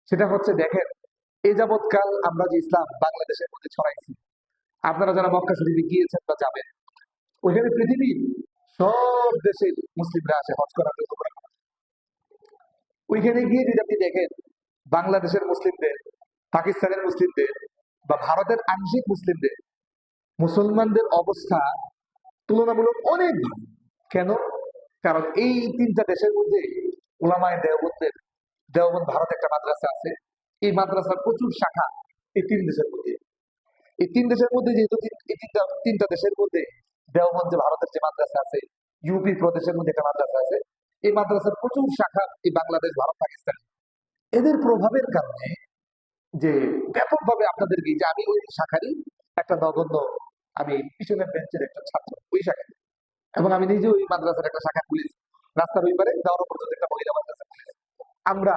সেটা হচ্ছে দেখেন, এ যাবৎকাল আমরা যে ইসলাম বাংলাদেশের মধ্যে ছড়াইছি, আপনারা যারা মক্কা শরীফে গিয়েছেন বা যাবেন, ওইখানে পৃথিবীর সব দেশের মুসলিমরা আসে হজ করার জন্য, ওমরা করার জন্য। ওইখানে গিয়ে যদি আপনি দেখেন বাংলাদেশের মুসলিমদের, পাকিস্তানের মুসলিমদের বা ভারতের আংশিক মুসলিমদের, মুসলমানদের অবস্থা তুলনামূলক অনেক ভালো। কেন? কারণ এই তিনটা দেশের মধ্যে ওলামায়ে দেওবন্দের, দেওবন্দ ভারতে একটা মাদ্রাসা আছে, এই মাদ্রাসার প্রচুর শাখা এই তিন দেশের মধ্যে। এই তিন দেশের মধ্যে যেহেতু এই তিনটা দেশের মধ্যে দেওবন্দ যে ভারতের যে মাদ্রাসা আছে, ইউপি প্রদেশের মধ্যে একটা মাদ্রাসা আছে, এই মাদ্রাসার প্রচুর শাখা এই বাংলাদেশ ভারত পাকিস্তান। এদের প্রভাবের কারণে যে ব্যাপকভাবে আপনাদেরকে, যে আমি ওই শাখারই একটা নগণ্য, আমি পিছনের বেঞ্চের একটা ছাত্র ওই শাখায়, এবং আমি নিজে ওই মাদ্রাসার একটা শাখা খুলেছি, রাস্তার ওই পারে দেওয়ানো পর্যন্ত একটা মহিলা মাদ্রাসা খুলেছি। আমরা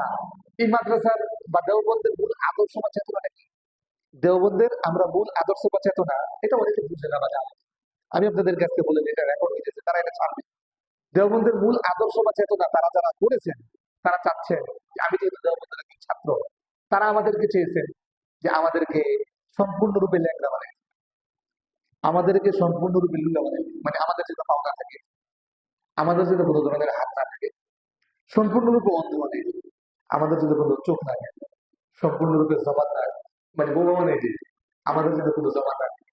এই মাদ্রাসার বা দেওবন্দের মূল আদর্শ বা চেতনাটা কি? দেওবন্দের আমরা মূল আদর্শ বা চেতনা, এটা অনেকে বুঝে না বা জানে। আমি আপনাদের কাছে বলে দিই, এটা রেকর্ড হয়ে গেছে, তারা এটা ছাড়বে। দেওবন্দের মূল আদর্শ বা চেতনা তারা যারা করেছেন, তারা চাচ্ছেন যে আমি যেহেতু দেওবন্দের একজন ছাত্র, তারা আমাদেরকে চেয়েছেন যে আমাদেরকে সম্পূর্ণরূপে ল্যাংড়া বানায়, আমাদেরকে সম্পূর্ণরূপে লুলা বানায়, মানে আমাদের যেটা পাওনা থাকে, আমাদের যদি কোনো ধরনের হাত না থাকে, সম্পূর্ণরূপে অন্ধ বানাই দিই, আমাদের যদি কোনো চোখ না থাকে, সম্পূর্ণরূপে জবান না, মানে বোমা বানাই দিই, আমাদের যদি কোনো জবান না থাকে,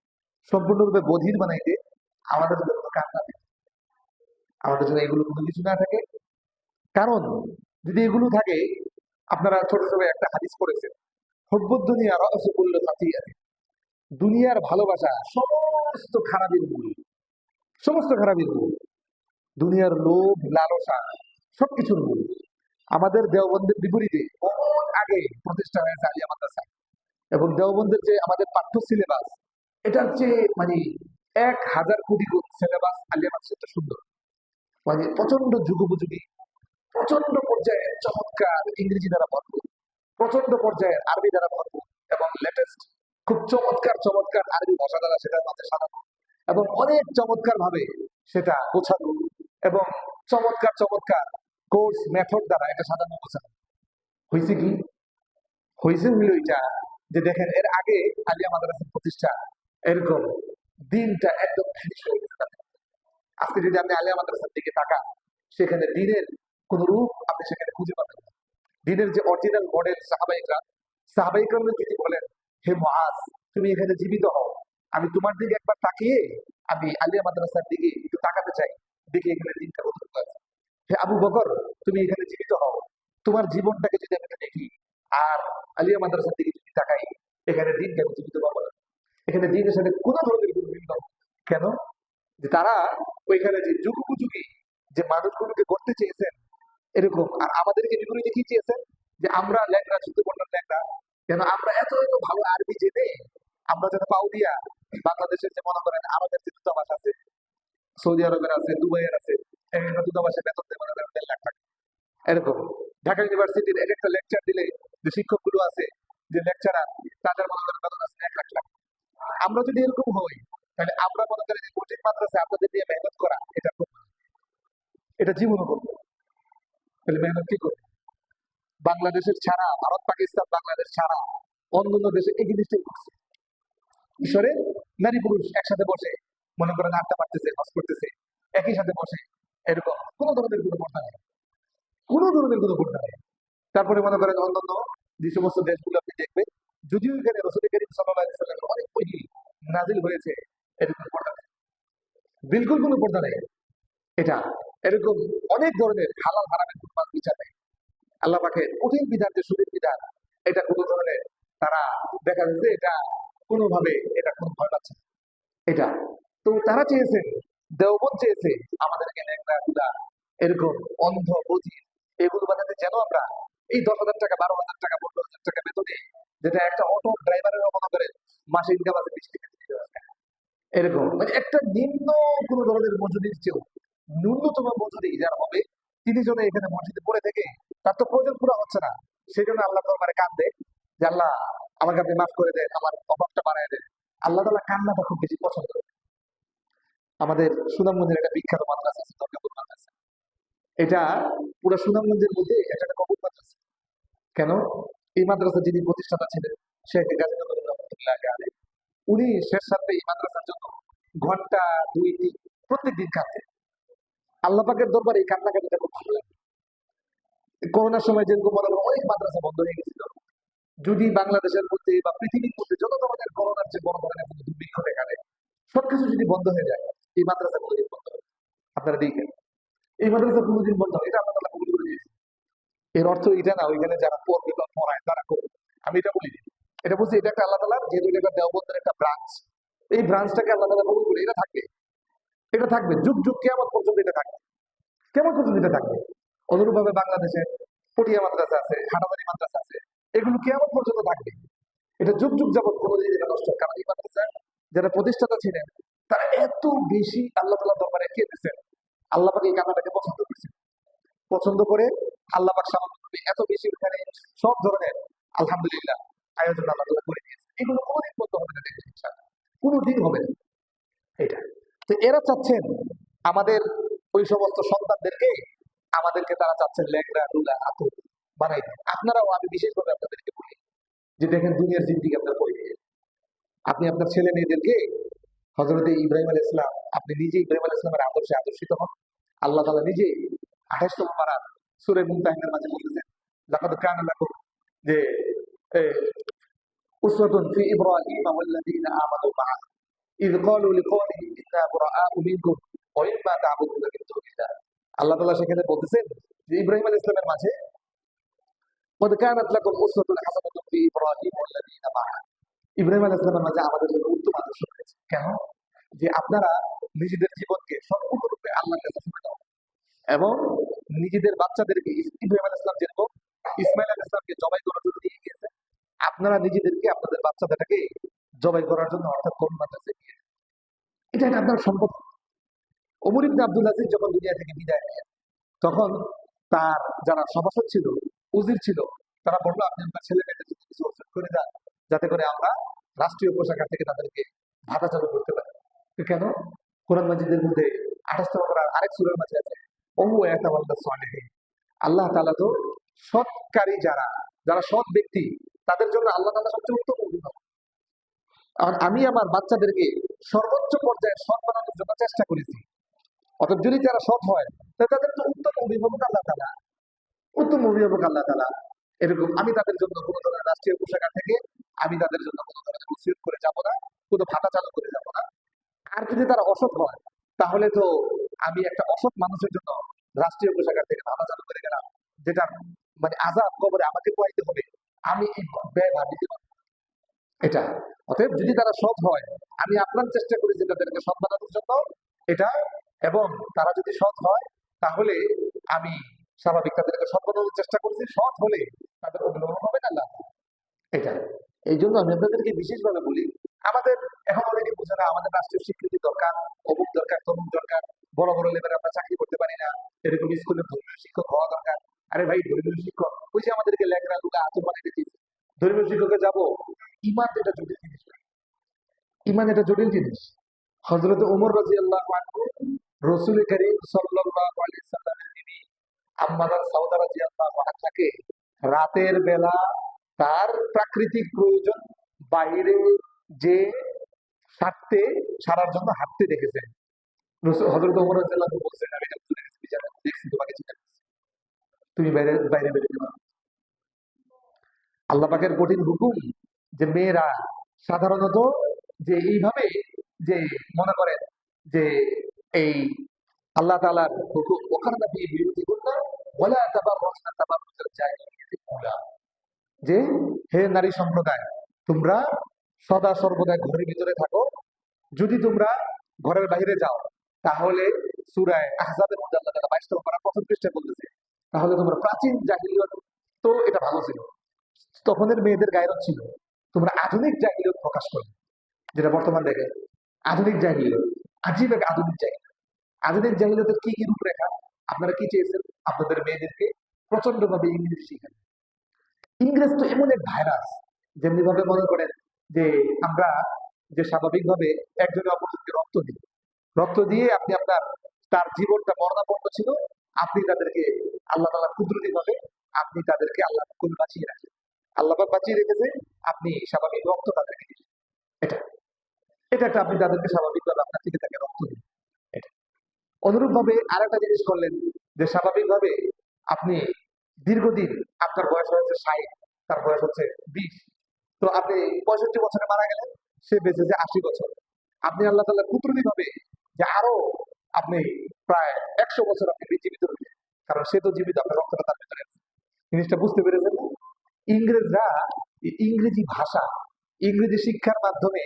সম্পূর্ণরূপে বধির বানাই দিই, আমাদের যদি কোনো কান না থাকে, আমাদের যদি এগুলো কোনো কিছু না থাকে। কারণ যদি এগুলো থাকে, আপনারা ছোট ছোট একটা হাদিস পড়েছেন, হুব্বুদ দুনিয়া রাসু কুল্লি খাতিয়াতিন, দুনিয়ার ভালোবাসা সমস্ত খারাপের মূল, সমস্ত খারাপের মূল। দুনিয়ার লোভ লালসা সবকিছুর মূল। আমাদের দেওবন্দের বিপরীতে বহু আগে প্রতিষ্ঠা হয়েছে আলিয়া মাদ্রাসা, এবং দেওবন্দের যে আমাদের পাঠ্য সিলেবাস, এটার চেয়ে মানে 1000 কোটি গুণ সিলেবাস আলিয়া মাদ্রাসা সুন্দর। মানে প্রচন্ড যুগোপযোগী, প্রচন্ড পর্যায়ে চমৎকার ইংরেজি দ্বারা ভরপুর, প্রচন্ড পর্যায়ে আরবি দ্বারা ভরপুর, এবং লেটেস্ট খুব চমৎকার চমৎকার আরবি ভাষা দ্বারা সেটার মাঝে সাজানো, এবং অনেক চমৎকার ভাবে সেটা গোছানো, এবং চমৎকার চমৎকার কোর্স মেথড দ্বারা এটা সাজানো গোছানো হয়েছে। কি হয়েছে হইল এটা, যে দেখেন এর আগে আলিয়া মাদ্রাসার প্রতিষ্ঠা এরকম দিনটা একদম ভ্যানিশ হয়ে গেছে। আজকে যদি আপনি আলিয়া মাদ্রাসার দিকে তাকান, সেখানে দিনের কোন রূপ আপনি সেখানে খুঁজে পাবেন না। দিনের যে অরিজিনাল মডেল সাহাবাইকরা, সাহাবাইকরা যদি বলেন, হে মুআজ, তুমি এখানে জীবিত হও, আমি তোমার দিকে একবার তাকিয়ে আমি আলিয়া মাদ্রাসার দিকে একটু তাকাতে চাই, দেখি এখানে দিনটা কতটুকু আছে। হে আবু বকর, তুমি এখানে জীবিত হও, তোমার জীবনটাকে যদি আমি দেখি আর আলিয়া মাদ্রাসার দিকে যদি তাকাই, এখানে দিনটা আমি জীবিত পাবো না। এখানে দিনের সাথে কোনো ধরনের কোনো মিল নেই। কেন? যে তারা ওইখানে যে যুগোপযোগী যে মানুষগুলোকে করতে চেয়েছেন এরকম, আর আমাদেরকে বিপরীতে কি চেয়েছেন, যে আমরা ল্যাংড়া, শুধু বললাম ল্যাংড়া কেন, আমরা এত এত ভালো আরবি জেনে আমরা যেন পাও দিয়া বাংলাদেশের যে মনে করেন আমাদের যে দূতাবাস আছে, সৌদি আরবের আছে, দুবাইয়ের আছে, একটা দূতাবাসের বেতন দেয় মনে করেন 1.5 লাখ টাকা এরকম। ঢাকা ইউনিভার্সিটির এক একটা লেকচার দিলে যে শিক্ষকগুলো আছে, যে লেকচারার, তাদের মনে করেন বেতন আছে 1 লাখ টাকা। আমরা যদি এরকম হই, তাহলে আমরা মনে করি যে কঠিন মাদ্রাসায় আপনাদের দিয়ে মেহনত করা এটা করবো না, এটা জীবনও করবো, তাহলে মেহনত কি করবো? বাংলাদেশের ছাড়া, ভারত পাকিস্তান বাংলাদেশ ছাড়া অন্যান্য দেশে এই জিনিসটাই করছে। ঈশ্বরে নারী পুরুষ একসাথে বসে মনে করেন আড্ডা মারতেছে, হজ করতেছে, একই সাথে বসে, এরকম কোনো ধরনের কোনো পর্দা নেই, কোনো ধরনের কোনো পর্দা নেই। তারপরে মনে করেন অন্যান্য যে সমস্ত দেশগুলো আপনি দেখবেন, যদিও এখানে রাসূল করিম সাল্লাল্লাহু আলাইহি ওয়াসাল্লামের অনেক ওহী নাজিল হয়েছে, এরকম পর্দা নেই, বিলকুল কোনো পর্দা নেই। এটা এরকম অনেক ধরনের হালাল হারামের কোনো বিচার নেই। আল্লাহ পাকের কঠিন বিধান যে সুদের বিধান, এটা কোনো ধরনের তারা দেখা যাচ্ছে এটা কোনোভাবে এটা কোনো ভয় পাচ্ছে না। এটা তো তারা চেয়েছে, দেওবন্দ চেয়েছে আমাদেরকে ল্যাংড়া গুলা এরকম অন্ধ বধির এগুলো বানাতে, যেন আমরা এই 10,000 টাকা, 12,000 টাকা, 15,000 টাকা বেতনে, যেটা একটা অটো ড্রাইভারের মনে করে মাসে ইনকাম আছে 20 থেকে 30,000 টাকা, এরকম মানে একটা নিম্ন কোনো ধরনের মজুরির চেয়েও ন্যূনতম মজুরি যার হবে, তিনি যেন এখানে মসজিদে পড়ে থেকে তার তো প্রয়োজন পুরো হচ্ছে না, সেই জন্য আল্লাহ দরবারে কাঁদে যে আল্লাহ আমাকে আপনি মাফ করে দেন, আমার অভাবটা বাড়ায় দেন। আল্লাহ তাআলা কান্নাটা খুব বেশি পছন্দ করে। আমাদের সুনামগঞ্জের একটা বিখ্যাত মাদ্রাসা আছে, দুর্গাপুর মাদ্রাসা। এটা পুরো সুনামগঞ্জের মধ্যে এটা একটা কবর মাদ্রাসা। কেন? এই মাদ্রাসা যিনি প্রতিষ্ঠাতা ছিলেন, শেখ গাজীনগর রহমতুল্লাহ আলাইহি, উনি শেষ সাথে এই মাদ্রাসার জন্য ঘন্টা 2-3 প্রত্যেক দিন কাঁদতেন। আল্লাহ পাকের দরবারে এই কান্নাকাটিটা খুব ভালো লাগে। করোনার সময় যেরকম মনে করেন অনেক মাদ্রাসা বন্ধ হয়ে গেছিল, যদি বাংলাদেশের মধ্যে বা পৃথিবীর মধ্যে যত ধরনের করোনার যে বড় ধরনের কোনো দুর্ভিক্ষ দেখা দেয়, সবকিছু যদি বন্ধ হয়ে যায়, এই মাদ্রাসা কোনোদিন বন্ধ হবে না। আপনারা দেখেন, এই মাদ্রাসা কোনোদিন বন্ধ হবে, এটা আল্লাহ তাআলা কবুল করে দিয়েছে। এর অর্থ এটা না ওইখানে যারা পড়বে বা পড়ায় তারা করবে, আমি এটা বলিনি। এটা বলছি এটা একটা আল্লাহ তাআলার, যেহেতু এটা দেওবন্দের একটা ব্রাঞ্চ, এই ব্রাঞ্চটাকে আল্লাহ তাআলা কবুল করে, এটা থাকবে, এটা থাকবে যুগ যুগ কিয়ামত পর্যন্ত, এটা থাকবে কেমন পর্যন্ত, এটা থাকবে। অনুরূপভাবে বাংলাদেশে পটিয়া মাদ্রাসা আছে, হাটাদারি মাদ্রাসা আছে, এগুলো কিয়ামত পর্যন্ত থাকবে। এটা যুগ যুগ যাবত কোনোদিন এটা নষ্ট হবে। কারণ এই মাদ্রাসা যারা প্রতিষ্ঠাতা ছিলেন, তারা এত বেশি আল্লাহ তাআলার দরবারে কেঁদেছেন, আল্লাহ পাক এই কান্নাটাকে পছন্দ করেছেন। পছন্দ করে আল্লাহ পাক সামগ্রিকভাবে এত বেশি ওখানে সব ধরনের আলহামদুলিল্লাহ আয়োজন আল্লাহ তাআলা করে দিয়েছেন। এগুলো কোনোদিন বন্ধ হবে না, দেখবেন ইনশাআল্লাহ, কোনোদিন হবে না। এটা তো এরা চাচ্ছেন আমাদের ওই সমস্ত সন্তানদেরকে, আমাদেরকে তারা চাচ্ছেন ল্যাংড়া লুলা আতর বানাই দিন। আপনারাও, আমি বিশেষভাবে আপনাদেরকে বলি যে দেখেন দুনিয়ার জিন্দিগি আপনার করে দিয়ে, আপনি আপনার ছেলে মেয়েদেরকে হযরতে ইব্রাহিম আলাইহিস সালাম, আপনি নিজে ইব্রাহিম আলাইহিস সালামের আদর্শে আদর্শিত হন। আল্লাহ তাআলা নিজে 28তম পারা সূরা মুমতাহিনার মাঝে বলতেছেন, লাকাদ কানা লাকুম, যে উসওয়াতুন ফি ইব্রাহিম ওয়াল্লাযীনা আমানু মাআ ইয ক্বালু লিকাওমিহিম ইন্না বুরাআউ মিনকুম ওয়া মিম্মা তা'বুদুনা মিন দুনিল্লাহ। আল্লাহ তাআলা সেখানে বলতেছেন যে ইব্রাহিম আলাইহিস সালামের মাঝে قد كانت لكم أسوة حسنة ফি ইব্রাহিম ওয়াল্লাযীনা মাআহু। ইব্রাহিম আলাইহিস সালামের মাঝে আমাদের জন্য উত্তম আদর্শ রয়েছে। কেন? যে আপনারা নিজেদের জীবনকে সম্পূর্ণরূপে আল্লাহর কাছে সমর্পণ দাও এবং নিজেদের বাচ্চাদেরকে ইব্রাহিম আলাইহিস সালাম যেরকম ইসমাইল আলাইহিস সালামকে জবাই করার জন্য দিয়ে গিয়েছেন, আপনারা নিজেদেরকে আপনাদের বাচ্চাদেরকে জবাই করার জন্য অর্থাৎ কোরবান কাছে দিয়ে দিন। এটা একটা আপনার সম্পদ। ওমর ইবনে আব্দুল আজিজ যখন দুনিয়া থেকে বিদায় নেন, তখন তার যারা সভাসদ ছিল, উজির ছিল, তারা বললো আপনি আপনার ছেলে মেয়েদের জন্য কিছু ওষুধ করে যান, যাতে করে আমরা রাষ্ট্রীয় কোষাগার থেকে তাদেরকে ভাতা চালু করতে পারি। তো কেন? কোরআন মাজিদের মধ্যে 28 নম্বর আরেক সূরার মাঝে আছে, ওহু ইয়াতাওয়াল্লা সালিহিন। আল্লাহ তাআলা তো সৎকারী যারা, যারা সৎ ব্যক্তি, তাদের জন্য আল্লাহ তাআলা সবচেয়ে উত্তম অভিভাবক। আর আমি আমার বাচ্চাদেরকে সর্বোচ্চ পর্যায়ে সৎ বানানোর জন্য চেষ্টা করেছি। অতএব যদি তারা সৎ হয়, তাহলে তাদের তো উত্তম অভিভাবক আল্লাহ তাআলা, উত্তম অভিভাবক আল্লাহ তাআলা। এরকম আমি তাদের জন্য কোনো ধরনের রাষ্ট্রীয় কোষাগার থেকে আমি তাদের জন্য কোনো ধরনের ওসিয়ত করে যাব না, কোনো ভাতা চালু করে যাব না। আর যদি তারা অসৎ হয়, তাহলে তো আমি একটা অসৎ মানুষের জন্য রাষ্ট্রীয় কোষাগার থেকে ভাতা চালু করে গেলাম, যেটা মানে আযাব কবরে আমাকে পোহাইতে হবে, আমি এই ব্যয় ভার দিতে পারবো না। এটা, অতএব যদি তারা সৎ হয়, আমি আপ্রাণ চেষ্টা করি যে তাদেরকে সৎ বানানোর জন্য, এটা। এবং তারা যদি সৎ হয়, তাহলে আমি স্বাভাবিক তাদেরকে সৎ বানানোর চেষ্টা করছি, সৎ হলে তাদের অভিভাবক হবে না আল্লাহ। এটা, এই জন্য আমি আপনাদেরকে বিশেষভাবে বলি, আমাদের এখন অনেকে বোঝে না আমাদের রাষ্ট্রীয় স্বীকৃতি দরকার, অমুক দরকার, তমুক দরকার, বড় বড় লেভেলে আমরা চাকরি করতে পারি না, এরকম স্কুলে ধর্মীয় শিক্ষক হওয়া দরকার। আরে ভাই, ধর্মীয় শিক্ষক ওই যে আমাদেরকে লেখরা লুকা আতর বানিয়ে দিয়েছে, ধর্মীয় শিক্ষকে যাবো? ইমান তো এটা জটিল জিনিস না। ইমান এটা জটিল জিনিস। হযরত ওমর রাদিয়াল্লাহু আনহু রাসূল করিম সাল্লাল্লাহু আলাইহি সাল্লামের বিবি আম্মাজান সাউদা রাদিয়াল্লাহু আনহাকে রাতের বেলা তার প্রাকৃতিক প্রয়োজন বাইরে যে হাঁটতে, সারার জন্য হাঁটতে দেখেছেন। হযরত ওমর রাদিয়াল্লাহু আনহু বলছেন, আমি এটা বুঝে গেছি, বিচারক দেখছি তোমাকে চিন্তা করছি, তুমি বাইরে বাইরে বেরোতে পারো। আল্লাহ পাকের কঠিন হুকুম যে মেয়েরা সাধারণত যে এইভাবে যে মনে করেন যে এই আল্লাহ তাআলার হুকুম ওখানে দিয়ে বিরতি করতে ওয়ালা তাবাররাজনা তাবাররুজাল জাহিলিয়াতিল উলা, যে হে নারী সম্প্রদায়, তোমরা সদা সর্বদা ঘরের ভিতরে থাকো, যদি তোমরা ঘরের বাইরে যাও তাহলে সূরা আহজাবের মধ্যে আল্লাহ তাআলা 22 নম্বর প্রথম পৃষ্ঠায় বলতেছে, তাহলে তোমরা প্রাচীন জাহিলিয়ত, তো এটা ভালো ছিল, তখনের মেয়েদের গায়রত ছিল, তোমরা আধুনিক জাহিলিয়ত প্রকাশ করবে, যেটা বর্তমান দেখে আধুনিক জাহিলিয়ত, আজীব এক আধুনিক জাহিলিয়ত। আধুনিক জাহিলিয়তের কি কি রূপরেখা? আপনারা কি চেয়েছেন? আপনাদের মেয়েদেরকে প্রচন্ড ভাবে ইংরেজি শিখান। ইংরেজ তো এমন এক ভাইরাস, যেমনি ভাবে মনে করেন যে আমরা যে স্বাভাবিকভাবে একজনের অপরজনকে রক্ত দিই, রক্ত দিয়ে আপনি আপনার তার জীবনটা মরণাপন্ন ছিল, আপনি তাদেরকে আল্লাহ তাআলা কুদরতি ভাবে আপনি তাদেরকে আল্লাহ কোন বাঁচিয়ে রাখেন, আল্লাহ পাক বাঁচিয়ে রেখেছে, আপনি স্বাভাবিক রক্ত তাদেরকে দিন। এটা, এটা একটা আপনি তাদেরকে স্বাভাবিকভাবে আপনার থেকে তাকে রক্ত দিন। এটা অনুরূপ ভাবে আর একটা জিনিস করলেন, যে স্বাভাবিকভাবে আপনি দীর্ঘদিন, আপনার বয়স হয়েছে 60, তার বয়স হচ্ছে 20, তো আপনি 65 বছরে মারা গেলেন, সে বেঁচেছে 80 বছর, আপনি আল্লাহ তাআলা কুদরতি ভাবে যে আরো আপনি প্রায় 100 বছর আপনি জীবিত রইলেন, কারণ সে তো জীবিত, আপনার রক্তটা তার ভিতরে আছে। জিনিসটা বুঝতে পেরেছেন না? ইংরেজরা এই ইংরেজি ভাষা, ইংরেজি শিক্ষার মাধ্যমে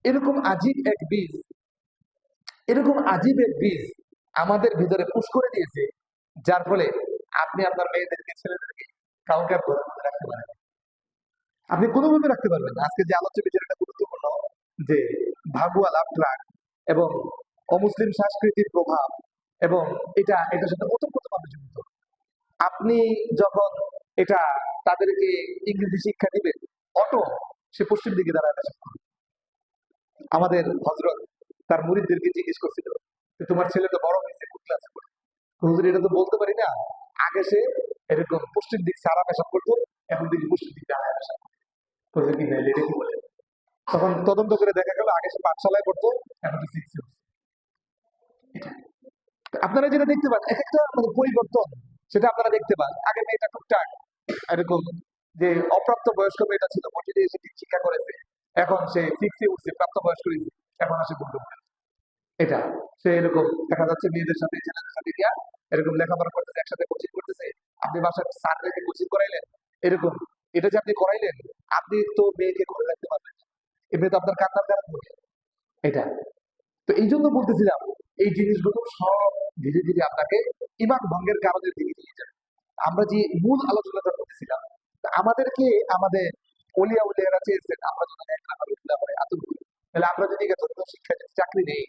এরকম আজীব এক বীজ, এরকম আজীব এক বীজ আমাদের ভিতরে পুশ করে দিয়েছে, যার ফলে আপনি আপনার মেয়েদেরকে, ছেলেদেরকে কাউকে আর ঘরের মধ্যে রাখতে পারেন না। আপনি কোনোভাবে রাখতে পারবেন না। আজকে যে আলোচ্য বিষয়টা গুরুত্বপূর্ণ, যে ভাগুয়া লাভ ট্রাক এবং অমুসলিম সংস্কৃতির প্রভাব, এবং এটার সাথে ওতপ্রোতভাবে জড়িত। আপনি যখন এটা তাদেরকে ইংরেজি শিক্ষা দিবেন, অটো সে পশ্চিম দিকে দাঁড়ায় আছে। আমাদের হযরত তার মুরিদদেরকে জিজ্ঞেস করছিল যে তোমার ছেলে তো বড় হয়েছে, কোন ক্লাসে পড়ে? হুজুর এটা তো বলতে পারি না, আগে সে এরকম পশ্চিম দিক সারা পেশাব করতো, এখন দিকে পশ্চিম দিক দাঁড়ায় পেশাব করছে কি না, এটা কি বলে? তখন তদন্ত করে দেখা গেল আগে সে পাঠশালায় পড়তো, এখন তো 6 আপনারা যেটা দেখতে পান এক একটা মানে পরিবর্তন, সেটা আপনারা দেখতে পান। আগে মেয়েটা টুকটাক এরকম যে অপ্রাপ্ত বয়স্ক মেয়েটা ছিল, মসজিদে এসে ঠিক শিক্ষা করেছে, এখন সে 6 উঠছে, প্রাপ্ত বয়স্ক হয়েছে, এখন আসে বলতে পারে। এটা, সে এরকম দেখা যাচ্ছে মেয়েদের সাথে ছেলেদের সাথে গিয়া এরকম লেখাপড়া করতেছে, একসাথে কোচিং করতেছে, আপনি বাসায় স্যার রেখে কোচিং করাইলেন, এরকম এটা যে আপনি করাইলেন, আপনি তো মেয়েকে করে রাখতে পারবেন না। এমনি তো আপনার কান্নার কারণ হবে এটা। তো এই জন্য বলতেছিলাম, এই জিনিসগুলো সব ধীরে ধীরে আপনাকে ইমান ভঙ্গের কারণে দিকে নিয়ে যাবে। আমরা যে মূল আলোচনাটা করতেছিলাম, তা আমাদেরকে আমাদের অলিয়া উলিয়ারা চেয়েছেন আমরা যখন এক আলহামদুলিল্লাহ হয় আতুল করি, তাহলে আমরা যদি ধর্মীয় শিক্ষা যদি চাকরি নেই,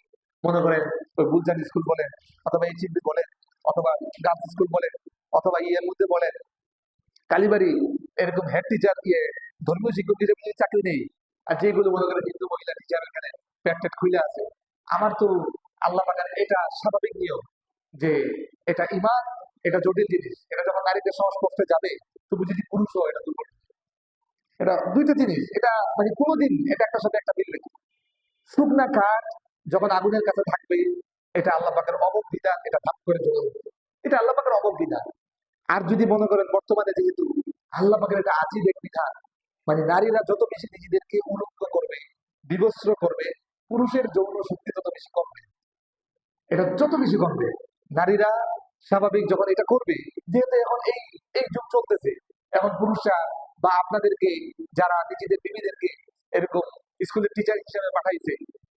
মনে করেন ওই গুলজান স্কুল বলেন, অথবা এইচএমবি বলেন, অথবা গার্লস স্কুল বলেন, অথবা ইয়ের মধ্যে বলেন কালীবাড়ি, এরকম হেড টিচার ধর্মীয় শিক্ষক হিসেবে যদি চাকরি নেই, আর যেগুলো মনে করেন হিন্দু মহিলা টিচার এখানে প্যাট ট্যাট খুলে আছে, আমার তো আল্লাহ পাকের এটা স্বাভাবিক নিয়ম যে এটা ইমান, এটা জটিল জিনিস, এটা যখন নারীদের সংস্পর্শে যাবে, তবু যদি পুরুষ হয় এটা দুর্বল। এটা দুইটা জিনিস, এটা মানে কোনোদিন এটা একটা সাথে একটা মিলবে না। শুকনা কাঠ যখন আগুনের কাছে থাকবে, এটা আল্লাহ পাকের অববিধান, এটা ভাগ করে জ্বলে উঠবে, এটা আল্লাহ পাকের অববিধান। আর যদি মনে করেন বর্তমানে যেহেতু আল্লাহ পাকের এটা আজীব এক বিধান, মানে নারীরা যত বেশি নিজেদেরকে উলঙ্গ করবে, বিবস্ত্র করবে, পুরুষের যৌন শক্তি তত বেশি কমবে। এটা যত বেশি কমবে, নারীরা স্বাভাবিক যখন এটা করবে, যেহেতু এখন এই এই যুগ চলতেছে, এখন পুরুষরা বা আপনাদেরকে যারা নিজেদের বিবিদেরকে এরকম স্কুলের টিচার হিসেবে পাঠাইছে,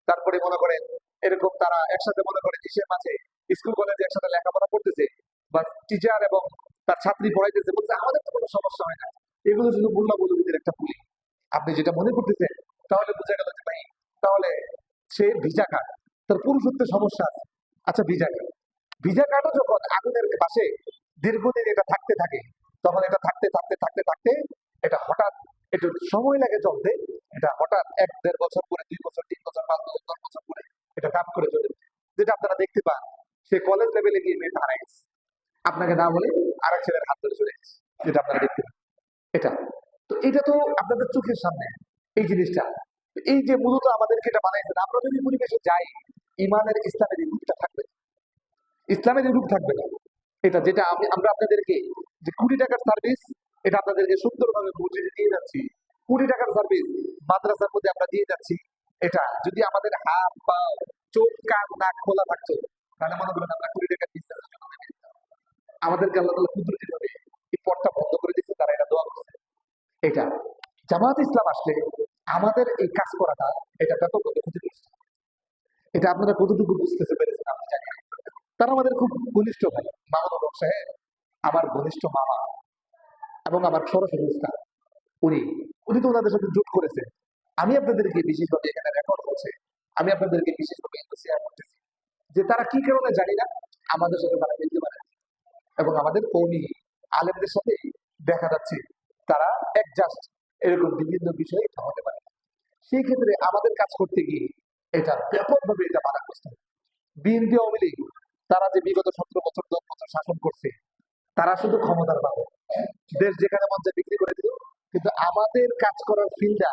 তারপরে মনে করেন এরকম তারা একসাথে মনে করেন দেশের মাঝে স্কুল কলেজে একসাথে লেখাপড়া করতেছে, বা টিচার এবং তার ছাত্রী পড়াইতেছে, বলছে আমাদের তো কোনো সমস্যা হয় না, এগুলো শুধু মোল্লা মৌলবীদের একটা ভুল। আপনি যেটা মনে করতেছেন, তাহলে বোঝা গেল যে ভাই, তাহলে সে ভিজা কার্ড, তার পুরুষত্বের সমস্যা আছে। আচ্ছা, ভিজা কার্ড, ভিজা কার্ডও যখন আগুনের পাশে দীর্ঘদিন এটা থাকতে থাকে, তখন এটা থাকতে থাকতে থাকতে থাকতে এটা হঠাৎ, একটু সময় লাগে জ্বলতে, এটা হঠাৎ 1-1.5 বছর পরে, 2 বছর, 3 বছর, 5 বছর, 10 বছর পরে এটা দাম করে চলে যায়। যেটা আপনারা দেখতে পান, সে কলেজ লেভেলে গিয়ে মেয়েটা হারাই গেছে, আপনাকে না বলে আরেক ছেলের হাত ধরে চলে গেছে, যেটা আপনারা দেখতে পান। এটা তো এটা তো আপনাদের চোখের সামনে এই জিনিসটা। এই যে মূলত আমাদেরকে এটা বানাইছেন, আমরা যদি পরিবেশে যাই, ইমানের ইসলামের এই রূপটা থাকবে, ইসলামের এই রূপ থাকবে না। এটা যেটা আমরা আপনাদেরকে যে 20 টাকার সার্ভিস, এটা আপনাদেরকে সুন্দরভাবে বুঝিয়ে দিয়ে যাচ্ছি। 20 টাকার সার্ভিস মাদ্রাসার মধ্যে আমরা দিয়ে যাচ্ছি। এটা যদি আমাদের হাত পা চোখ কান নাক খোলা থাকতো, তাহলে মনে করেন আমরা 20 টাকার বিজনেসের জন্য নেমে যেতাম। আমাদেরকে আল্লাহ তাআলা কুদরতি ভাবে এই পথটা বন্ধ করে দিচ্ছে, তারা এটা দোয়া করছে। এটা জামাত ইসলাম আসলে আমাদের এই কাজ করাটা এটা ব্যাপকভাবে ক্ষতিগ্রস্ত। এটা আপনারা কতটুকু বুঝতেতে পেরেছেন আমি জানি না। তারা আমাদের খুব ঘনিষ্ঠ ভাই, মামুনুর হক সাহেব আমার ঘনিষ্ঠ মামা এবং আমার সরাসরি উস্তাদ। উনি উনি তো ওনাদের সাথে জোট করেছে। আমি আপনাদেরকে বিশেষভাবে এখানে রেকর্ড করছে, আমি আপনাদেরকে বিশেষভাবে শেয়ার করতেছি যে তারা কি কারণে জানি না আমাদের সাথে তারা মিলতে পারে, এবং আমাদের কওমি আলেমদের সাথে দেখা যাচ্ছে তারা অ্যাডজাস্ট এরকম বিভিন্ন বিষয়ে হতে পারে। সেই ক্ষেত্রে আমাদের কাজ করতে গিয়ে এটা ব্যাপকভাবে এটা বাধাগ্রস্ত হয়। বিএনপি আওয়ামী লীগ তারা যে বিগত 17 বছর 10 বছর শাসন করছে, তারা শুধু ক্ষমতার পাবে, দেশ যেখানে মন চায় বিক্রি করে দিল। কিন্তু আমাদের কাজ করার ফিল্ডটা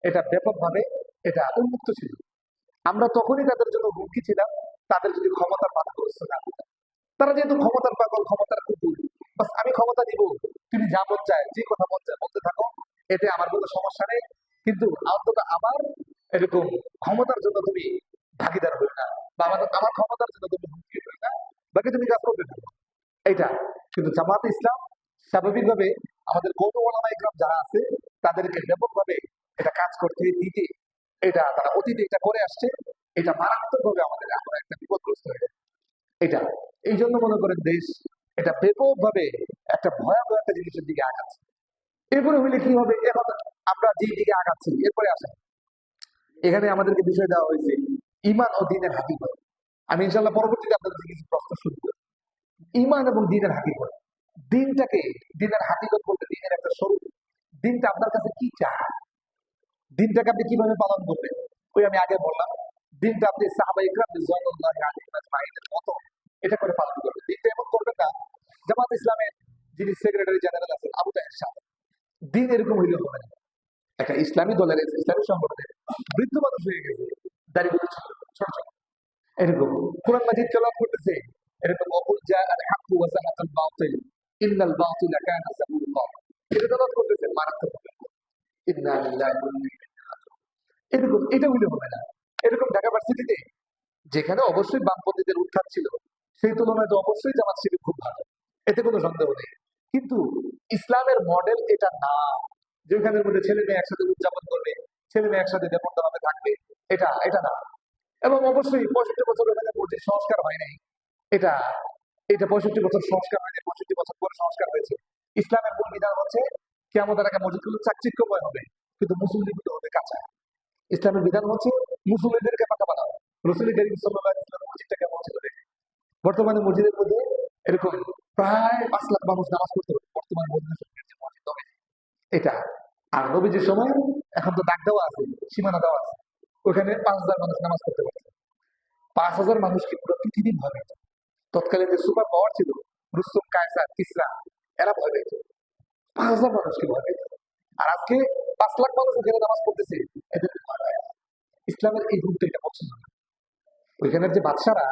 এটা ব্যাপকভাবে এটা উন্মুক্ত ছিল। আমরা তখনই তাদের জন্য হুমকি ছিলাম, তাদের যদি ক্ষমতার বাধাগ্রস্ত না হতো। তারা যেহেতু ক্ষমতার পাগল, ক্ষমতার কুকুর, বাস আমি ক্ষমতা দিব, তুমি যা মন চায় যে কথা মন চায় বলতে থাকো, এতে আমার কোনো সমস্যা নেই, কিন্তু অন্তত আমার এরকম ক্ষমতার জন্য তুমি ভাগিদার হই না, বা আমার ক্ষমতার জন্য তুমি হুমকি হই না, বাকি তুমি কাজ করবে থাকো। এইটা কিন্তু জামাত ইসলাম স্বাভাবিকভাবে আমাদের কওমি ওলামা ইকরাম যারা আছে, তাদেরকে ব্যাপকভাবে এটা কাজ করতে দিতে, এটা তারা অতীতে এটা করে আসছে। এটা মারাত্মকভাবে আমাদের আমরা একটা বিপদগ্রস্ত হয়ে যায়। এটা এই জন্য মনে করেন দেশ এটা ব্যাপকভাবে একটা ভয়াবহ একটা জিনিসের দিকে আগাচ্ছে। এরপরে হইলে কি হবে, এখন আমরা যে দিকে আগাচ্ছি, এরপরে আসেন এখানে আমাদেরকে বিষয় দেওয়া হয়েছে ইমান ও দ্বীনের হাকিকত। আমি ইনশাল্লাহ পরবর্তীতে আপনাদের থেকে কিছু প্রশ্ন শুরু করব। ইমান এবং দ্বীনের হাকিকত, দিনটাকে, দ্বীনের হাকিকত বলতে দ্বীনের একটা স্বরূপ, দিনটা আপনার কাছে কি চায়, দিনটাকে আপনি কিভাবে পালন করবেন। ওই আমি আগে বললাম, দিনটা আপনি সাহাবা ইকরাম রিজওয়ানুল্লাহি আলাইহিম আজমাইনের মতো এটা করে পালন করবেন। দিনটা এমন করবেন না জামাত ইসলামের যিনি সেক্রেটারি জেনারেল আছেন আবু তাহের শাহ, দিন এরকম হইলে হবে না। একটা ইসলামী দলের, ইসলামী সংগঠনের বৃদ্ধ মানুষ হয়ে গেছে, দাড়িগুলো ছোট ছোট ছোট, এরকম কোরআন মাজিদ তেলাওয়াত করতেছে, এরকম অকুল জা আল হাক্কু ওয়া যাহাকাল বাতিল ইন্নাল বাতিলা কানা যাহুকা, এটা তেলাওয়াত করতেছে মারাত্মক ভাবে। ইন্না লিল্লাহি ওয়া ইন্না ইলাইহি রাজিউন। এরকম এটা হইলে হবে না। এরকম ঢাকা ভার্সিটিতে যেখানে অবশ্যই বামপন্থীদের উত্থান ছিল, সেই তুলনায় তো অবশ্যই জামাত শিবির খুব ভালো, এতে কোনো সন্দেহ নেই। কিন্তু ইসলামের মডেল এটা না, যেখানের মধ্যে ছেলে মেয়ে একসাথে উদযাপন করবে, ছেলে মেয়ে একসাথে বেপরোয়া ভাবে থাকবে, এটা এটা না। এবং অবশ্যই 65 বছর ওখানে মসজিদ সংস্কার হয় নাই, এটা এটা 65 বছর সংস্কার হয়নি, 65 বছর পরে সংস্কার হয়েছে। ইসলামের মূল বিধান হচ্ছে কিয়ামতের আগে মসজিদগুলো চাকচিক্যময় হবে, কিন্তু মুসল্লিগুলো হবে কাঁচা। ইসলামের বিধান হচ্ছে মুসল্লিদেরকে পাকা বানাও। রসুল করিম সাল্লাল্লাহু আলাইহি ওয়াসাল্লাম মসজিদটা কেমন ছিল দেখেন। বর্তমানে মসজিদের মধ্যে এরকম প্রায় 5 লাখ মানুষ নামাজ পড়তে পারে বর্তমানে মসজিদের যে মসজিদ হবে এটা। আর নবীজির সময় এখন তো দাগ দেওয়া আছে, সীমানা দেওয়া আছে, ওখানে 5,000 মানুষ নামাজ পড়তে পারছে। 5,000 মানুষ কি পুরো পৃথিবী ভয় পেত। তৎকালীন যে সুপার পাওয়ার ছিল রুস্তম, কায়সার, কিসরা, এরা ভয় পেত। 5,000 মানুষকে ভয় পেত। আর আজকে 5 লাখ মানুষ ওখানে নামাজ পড়তেছে, এদের ভয় পায় না। ইসলামের এই রূপটা এটা পছন্দ না। ওইখানের যে বাদশারা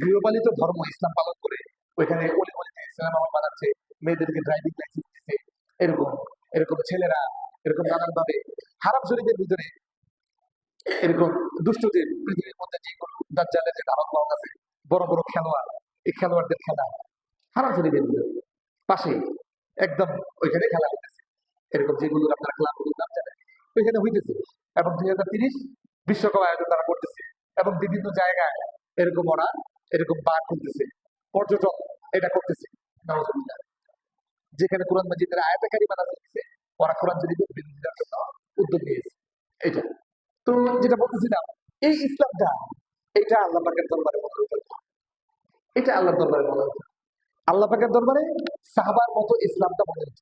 গৃহপালিত ধর্ম ইসলাম পালন করে ওইখানে অলি অলিতে ইসলাম আমল বানাচ্ছে, মেয়েদেরকে ড্রাইভিং লাইসেন্স দিচ্ছে, এরকম এরকম ছেলেরা এরকম নানান ভাবে হারাম শরীফের ভিতরে এরকম দুষ্টদের পৃথিবীর মধ্যে যে কোনো দাজ্জালের যে ধারক বাহক আছে, বড় বড় খেলোয়াড়, এই খেলোয়াড়দের খেলা হারাম শরীফের ভিতরে পাশে একদম ওইখানে খেলা হইতেছে। এরকম যেগুলো আপনারা ক্লাবগুলোর নাম জানেন ওইখানে হইতেছে। এবং 2030 বিশ্বকাপ আয়োজন তারা করতেছে। এবং বিভিন্ন জায়গায় এরকম ওরা এরকম বার খুলতেছে, পর্যটন এটা করতেছে। নাউজুবিল্লাহ। যেখানে কোরআন মাজিদের আয়াতে কারিমা নাযিল হইছে, ওরা কোরআন শরীফের বিরোধিতার জন্য উদ্যোগ নিয়েছে। এটা তো যেটা বলতেছিলাম, এই ইসলামটা এটা আল্লাহ পাকের দরবারে মনোনীত না। এটা আল্লাহর দরবারে মনোনীত। আল্লাহ পাকের দরবারে সাহাবার মতো ইসলামটা মনোনীত।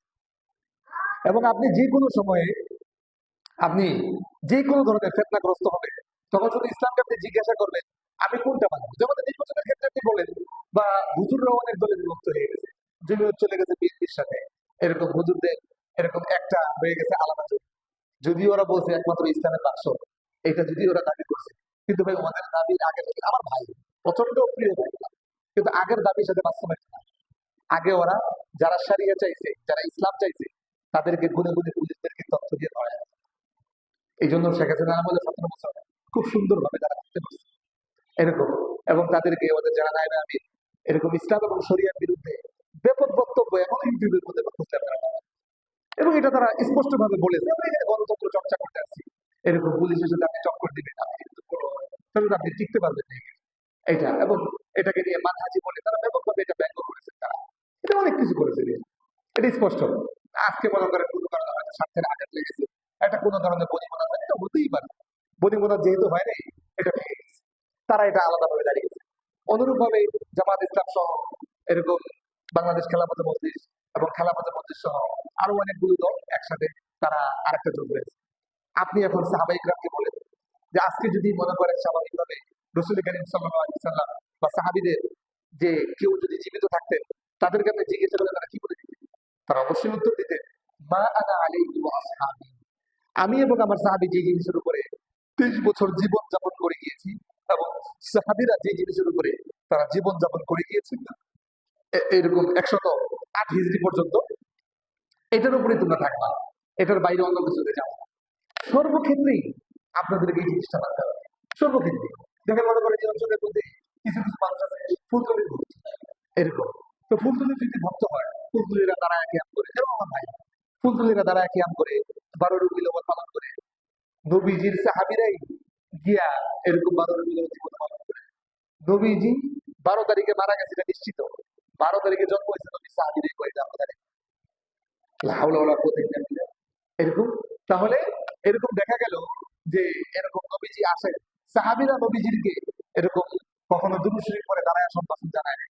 এবং আপনি যে কোনো সময়ে আপনি যে কোনো ধরনের ফেতনাগ্রস্ত হবে, তখন শুধু ইসলামকে আপনি জিজ্ঞাসা করবেন আমি কোনটা মানবো। যেমন নির্বাচনের ক্ষেত্রে আপনি বলেন, বা হুজুররা অনেক দলে বিভক্ত হয়ে গেছে, জমিয়ত চলে গেছে বিএনপির সাথে, এরকম হুজুরদের এরকম একটা হয়ে গেছে আলাদা জমি। যদিও ওরা বলছে একমাত্র ইসলামের বাক্স, এটা যদি ওরা দাবি করছে, কিন্তু ভাই ওদের দাবির আগে আমার ভাই প্রচন্ড প্রিয় ভাই, কিন্তু আগের দাবির সাথে বাস্তবায়ন না। আগে ওরা যারা সারিয়া চাইছে, যারা ইসলাম চাইছে, তাদেরকে গুনে গুনে পুলিশদেরকে তথ্য দিয়ে ধরায়। এই জন্য শেখ হাসিনা আমলে 17 বছর খুব সুন্দরভাবে তারা করতে পারছে এরকম। এবং তাদেরকে ওদের যারা নায়েবে আমির এরকম ইসলাম এবং শরিয়ার বিরুদ্ধে ব্যাপক বক্তব্য এখন ইউটিউবের মধ্যে খুঁজতে পারে। এবং এটা তারা স্পষ্ট ভাবে বলেছে আমরা এখানে গণতন্ত্র চর্চা করতে আসছি, এরকম পুলিশের সাথে আপনি চক্কর দিবেন, আপনি কিন্তু কোনো তাহলে তো আপনি টিকতে পারবেন না। এটা এবং এটাকে নিয়ে মানহাজি বলে তারা ব্যাপকভাবে এটা ব্যঙ্গ করেছে। তারা এটা অনেক কিছু করেছে, এটা স্পষ্ট। আজকে মনে করেন কোনো কারণে হয়তো স্বার্থের আঘাত লেগেছে, একটা কোনো ধরনের বনিমনা হয়, এটা হতেই পারে। বনিমনা যেহেতু হয় নাই, এটা ভেঙে গেছে, তারা এটা আলাদাভাবে দাঁড়িয়েছে। অনুরূপ ভাবে জামাত ইসলাম সহ এরকম বাংলাদেশ খেলাফত মজলিস এবং খেলাফত মজলিস সহ আরো অনেকগুলো দল একসাথে তারা আরেকটা যোগ রয়েছে। আপনি এখন সাহাবায়ে কেরামকে বলেন যে আজকে যদি মনে করেন স্বাভাবিকভাবে রাসূল করিম সাল্লাল্লাহু আলাইহি ওয়াসাল্লাম বা সাহাবীদের যে কেউ যদি জীবিত থাকতেন, তাদেরকে আপনি জিজ্ঞাসা করলে তারা কি বলে দিতেন? তারা অবশ্যই উত্তর দিতেন মা আনা আলাইহি ওয়া আসহাবী, আমি এবং আমার সাহাবী যে জিনিসের উপরে 30 বছর জীবন যাপন করে গিয়েছি, এবং সাহাবীরা যে জিনিসের উপরে তারা জীবন যাপন করে গিয়েছেন এরকম 108 হিজরি পর্যন্ত, এটার উপরে তোমরা থাকবা, এটার বাইরে অন্য কিছুতে যাও না। সর্বক্ষেত্রেই আপনাদেরকে এই জিনিসটা মানতে হবে। সর্বক্ষেত্রে দেখেন, মনে করে যে অঞ্চলের মধ্যে কিছু কিছু মানুষ আছে ফুলতলির ভক্ত, এরকম। তো ফুলতলির যদি ভক্ত হয়, ফুলতলিরা তারা কিয়াম করে, যেমন আমার ভাই ফুলতলিরা তারা কিয়াম করে, 12 রবিউল আউয়াল পালন করে। নবীজির সাহাবীরাই গিয়া এরকম 12 রবিউল আউয়াল জীবন পালন করে। নবীজি 12 তারিখে মারা গেছে এটা নিশ্চিত, 12 তারিখে জন্ম হয়েছে নবী সাহাবীরাই করে 12 তারিখ। লা হাওলা ওয়ালা কুওয়াতা ইল্লা বিল্লাহ। এরকম। তাহলে এরকম দেখা গেল যে এরকম নবীজি আসেন, সাহাবীরা নবীজিকে এরকম কখনো দুরূদ শরীফ পড়ে দাঁড়ায় সম্ভাষণ জানায় না,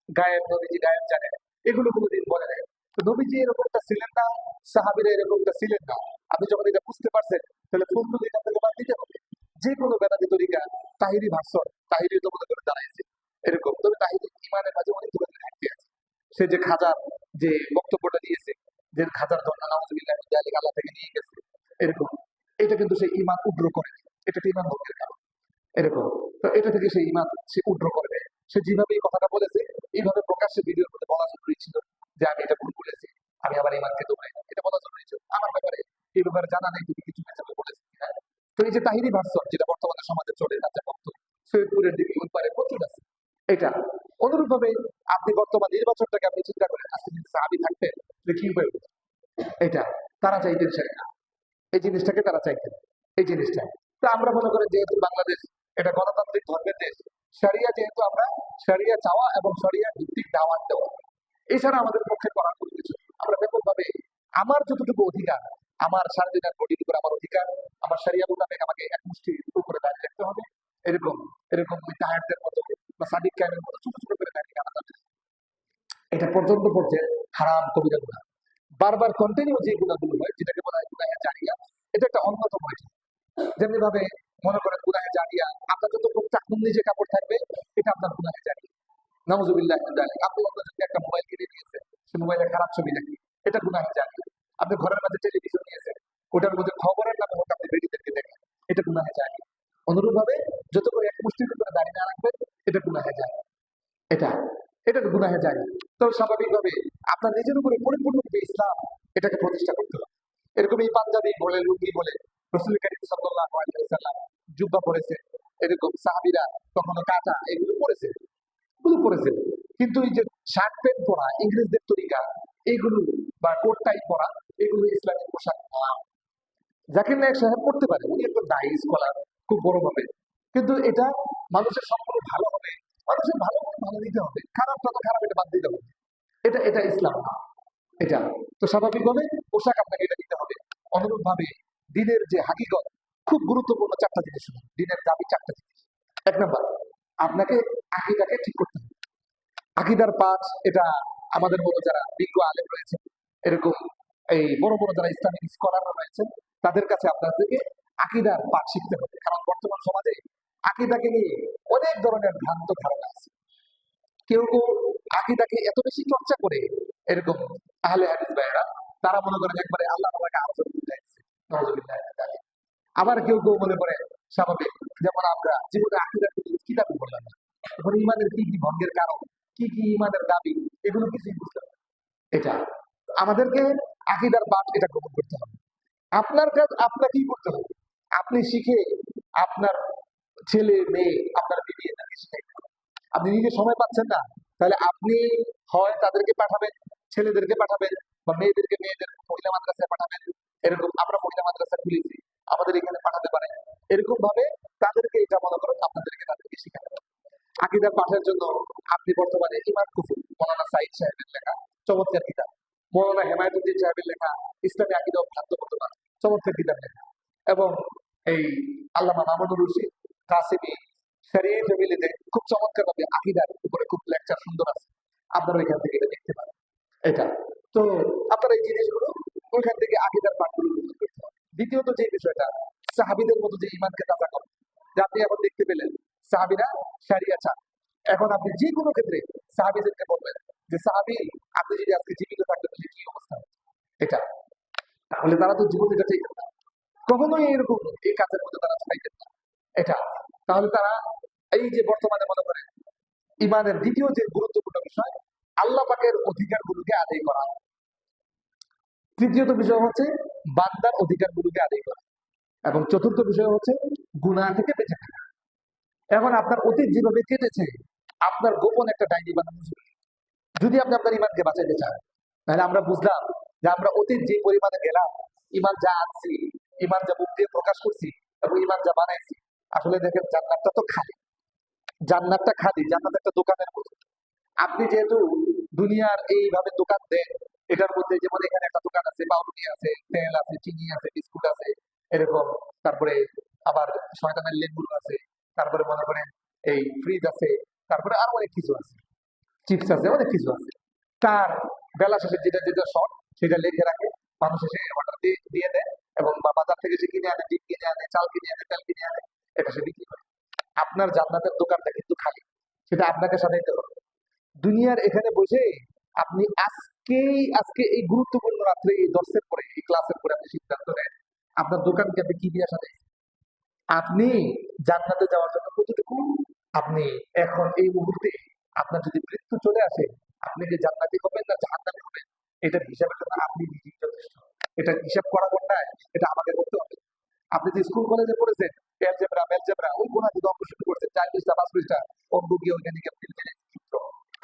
গায়েব নবীজি গায়েব জানে না, এগুলো কোনোদিন বলে নাই। তো নবীজি এরকমটা ছিলেন না, সাহাবীরা এরকমটা ছিলেন না। আপনি যখন এটা বুঝতে পারছেন, তাহলে ফুলতুলি এখান থেকে বাদ দিতে হবে। যে কোনো বেদাতি তরিকা, তাহিরি ভার্সন, তাহিরি তো মনে করে দাঁড়াইছে এরকম। তবে তাহিরি ইমানের মাঝে অনেক ধরনের ঘাটতি আছে। সে যে খাজার যে বক্তব্যটা দিয়েছে, যে খাজার ধর্ম নাউজুবিল্লাহ মিন যালিক আল্লাহ থেকে নিয়ে গেছে, এরকম। এটা কিন্তু সে ইমান উগ্র করে, এটা একটা ইমান ভঙ্গের কারণ এরকম। তো এটা থেকে সে ইমান সে উগ্র করে দেয়। সে যেভাবে এই কথাটা বলেছে, এইভাবে প্রকাশ্যে ভিডিওর মধ্যে বলা জরুরি ছিল যে আমি এটা ভুল বলেছি, আমি আমার ইমানকে দোবড়াই না, এটা বলা জরুরি ছিল। আমার ব্যাপারে এই ব্যাপারে জানা নেই তুমি কিছু হিসাবে বলেছি। হ্যাঁ। তো এই যে তাহিরি ভার্সন যেটা বর্তমানে সমাজে চলে যাচ্ছে, ভক্ত সৈয়দপুরের দিকে উৎপারে প্রচুর আছে এটা। অনুরূপ ভাবে আপনি বর্তমান নির্বাচনটাকে আপনি চিন্তা করেন, আজকে যদি সাহাবী থাকতেন তাহলে কি হয়ে যেত? এটা তারা চাইতেন শরিয়া, এই জিনিসটাকে তারা চাইতেন, এই জিনিসটা। তো আমরা মনে করি যেহেতু বাংলাদেশ এটা গণতান্ত্রিক ধর্মের দেশ, শরিয়া যেহেতু আমরা শরিয়া চাওয়া এবং শরিয়া ভিত্তিক দাওয়াত দেওয়া, এছাড়া আমাদের পক্ষে করার কোনো কিছু নেই। আমরা ব্যাপকভাবে আমার যতটুকু অধিকার, আমার সার্বজনীন বডির উপর আমার অধিকার, আমার শরিয়া মোতাবেক আমাকে এক মুষ্টির উপরে দাঁড়িয়ে রাখতে হবে, এরকম এরকম ওই তাহারদের মতো বা সাদিক কায়েমের মতো ছোট ছোট করে দাঁড়িয়ে রাখা যাবে না। এটা পর্যন্ত পর্যায়ে হারাম কবিরা গুনাহ, বারবার কন্টিনিউ যে গুণাগুলো হয় যেটাকে বলা হয় গুনাহে জারিয়া, এটা একটা অন্যতম এটা। যেমনি ভাবে মনে করেন গুনাহে জারিয়া, আপনার যতক্ষণ চাকরুন নিচে কাপড় থাকবে এটা আপনার গুনাহে জারিয়া। নাউজুবিল্লাহ মিন যালিক। আপনি আপনার যদি একটা মোবাইল কিনে নিয়েছেন, সে মোবাইলে খারাপ ছবি দেখে, এটা গুনাহে জারিয়া। আপনি ঘরের মাঝে টেলিভিশন নিয়েছেন, ওটার মধ্যে খবরের নামে হোক আপনি বেডিদেরকে দেখেন, এটা গুনাহে জারিয়া। অনুরূপ ভাবে যত করে এক মুষ্টির উপরে দাঁড়িয়ে না রাখবেন, এটা গুনাহে জারিয়া। এটা এটা গুনাহে যায়। তো স্বাভাবিকভাবে আপনার নিজের উপরে পরিপূর্ণ যে ইসলাম, এটাকে প্রতিষ্ঠা করতে হবে। এরকম এই পাঞ্জাবি বলে, লুঙ্গি বলে রাসূল কারীম সাল্লাল্লাহু আলাইহি ওয়াসাল্লাম জুব্বা পরেছে, এরকম সাহাবীরা কখনো কাঁটা এগুলো পরেছে, এগুলো পরেছে। কিন্তু এই যে শার্ট প্যান্ট পরা ইংরেজদের তরিকা, এগুলো বা কোট টাই পরা, এগুলো ইসলামিক পোশাক না। জাকির নায়েক সাহেব পড়তে পারে, উনি একজন দায়ী স্কলার, খুব বড় ভাবে। কিন্তু এটা মানুষের সম্পূর্ণ ভালো হবে, মানুষের ভালো করে ভালো দিতে হবে, খারাপটা তো খারাপ, এটা বাদ দিতে হবে। এটা এটা ইসলাম না। এটা তো স্বাভাবিকভাবে পোশাক আপনাকে এটা দিতে হবে। অনুরূপ ভাবে দিনের যে হাকিগত, খুব গুরুত্বপূর্ণ চারটা জিনিস শুনুন, দিনের দাবি চারটা জিনিস। এক নম্বর, আপনাকে আকীদাকে ঠিক করতে হবে। আকীদার পাঠ, এটা আমাদের মতো যারা বিজ্ঞ আলেম রয়েছে, এরকম এই বড় বড় যারা ইসলামিক স্কলাররা রয়েছেন, তাদের কাছে আপনাদেরকে আকীদার পাঠ শিখতে হবে। কারণ বর্তমান সমাজে আকীদাকে নিয়ে অনেক ধরনের ভ্রান্ত ধারণা আছে। কেউ কেউ আকীদাকে এত বেশি চর্চা করে, এরকম আহলে হাদিস ভাইয়েরা, তারা মনে করেন একবারে আল্লাহ তাআলাকে আলোচনা করতে চাইছে। নাউজুবিল্লাহ মিন যালিক। আবার কেউ কেউ মনে করে স্বাভাবিক, যেমন আমরা জীবনে আকীদার কোনো কিতাব পড়লাম না, তখন ইমানের কি কি ভঙ্গের কারণ, কি কি ইমানের দাবি, এগুলো কিছুই বুঝলাম না। এটা আমাদেরকে আকীদার পাঠ এটা গ্রহণ করতে হবে। আপনার কাজ আপনাকেই করতে হবে। আপনি শিখে আপনার ছেলে মেয়ে, আপনার বিবি, এদেরকে শিখাইতে হবে। আপনি নিজে সময় পাচ্ছেন না, তাহলে আপনি হয় তাদেরকে পাঠাবেন, ছেলেদেরকে পাঠাবেন, বা মেয়েদেরকে মেয়েদের মহিলা মাদ্রাসায় পাঠাবেন। এরকম আমরা মহিলা মাদ্রাসা খুলেছি, আমাদের এখানে পাঠাতে পারেন। এরকম ভাবে তাদেরকে এটা মনে করেন আপনাদেরকে তাদেরকে শিখাতে হবে। আকীদা পাঠের জন্য আপনি বর্তমানে ইমান কুফর, মৌলানা সাইদ সাহেবের লেখা চমৎকার কিতাব, মৌলানা হেমায়েতুদ্দিন সাহেবের লেখা ইসলামী আকীদা ও ভ্রান্ত মতবাদ, চমৎকার কিতাব লেখা, এবং এই আল্লামা মামুনুর রশিদ কাসেমি শরীয়ত ফ্যামিলিতে খুব চমৎকার ভাবে আকীদার উপরে খুব লেকচার সুন্দর আছে, আপনারা এখান থেকে এটা দেখতে পারেন। এটা তো আপনারা এই জিনিসগুলো ওইখান থেকে আকীদার পাঠগুলো গ্রহণ করতে হবে। দ্বিতীয়ত যে বিষয়টা, সাহাবীদের মতো যে ইমানকে তাজা করা, যে আপনি এখন দেখতে পেলেন সাহাবীরা শরিয়া চান। এখন আপনি যে কোনো ক্ষেত্রে সাহাবীদেরকে বলবেন যে সাহাবী, আপনি যদি আজকে জীবিত থাকতেন তাহলে কি অবস্থা হতো? এটা তাহলে তারা তো জীবন এটা চাইতেন না, কখনোই এরকম এই কাজের মধ্যে তারা চাইতেন না। এটা তাহলে তারা এই যে বর্তমানে মনে করেন ইমানের দ্বিতীয় যে গুরুত্বপূর্ণ বিষয়, আল্লাহ পাকের অধিকারগুলোকে আদায় করা। তৃতীয়ত বিষয় হচ্ছে বান্দার অধিকারগুলোকে আদায় করা, এবং চতুর্থ বিষয় হচ্ছে গুনাহ থেকে বেঁচে থাকা। এখন আপনার অতীত যেভাবে কেটেছে, আপনার গোপন একটা ডায়েরি বানানো জরুরি। যদি আপনি আপনার ইমানকে বাঁচাইতে চান, তাহলে আমরা বুঝলাম যে আমরা অতীত যে পরিমাণে গেলাম, ইমান যা আনছি, ইমান যা মুখ দিয়ে প্রকাশ করছি, এবং ইমান যা বানাইছি, আসলে দেখেন জান্নাতটা তো খালি। জান্নাতটা খালি, জান্নাত একটা দোকানের মতো। আপনি যেহেতু দুনিয়ার এইভাবে দোকান দেন, এটার মধ্যে যেমন এখানে একটা দোকান আছে, পাউরুটি আছে, তেল আছে, চিনি আছে, বিস্কুট আছে, এরকম, তারপরে আবার শয়তানের লেবু আছে, তারপরে মনে করেন এই ফ্রিজ আছে, তারপরে আরো অনেক কিছু আছে, চিপস আছে, অনেক কিছু আছে। তার বেলা শেষে যেটা যেটা শর্ট, সেটা লিখে রাখে, মানুষ এসে অর্ডার দিয়ে দিয়ে দেয়, এবং বা বাজার থেকে সে কিনে আনে, ডিম কিনে আনে, চাল কিনে আনে, তেল কিনে আনে, এটা সে বিক্রি করে। আপনার জান্নাতের দোকানটা কিন্তু খালি, সেটা আপনাকে সাজাইতে হবে। দুনিয়ার এখানে বসে আপনি আজকে এই গুরুত্বপূর্ণ রাত্রে এই দর্শের পরে, এই ক্লাসের পরে আপনি সিদ্ধান্ত নেন আপনার দোকানকে আপনি কি দিয়ে সাজাই। আপনি জান্নাতে যাওয়ার জন্য কতটুকু, আপনি এখন এই মুহূর্তে আপনার যদি মৃত্যু চলে আসে, আপনি যে জান্নাতি হবেন না জাহান্নামী হবেন, এটার হিসাবের জন্য আপনি নিজেই যথেষ্ট। এটা হিসাব করা কোনটায়, এটা আমাকে করতে হবে। আপনি যে স্কুল কলেজে পড়েছেন, অ্যালজেব্রা ম্যালজেব্রা ওই কোনা থেকে অঙ্ক শুরু করছেন, 4 পৃষ্ঠা 5 পৃষ্ঠা অঙ্ক গিয়ে ওইখানে গিয়ে আপনি চিত্র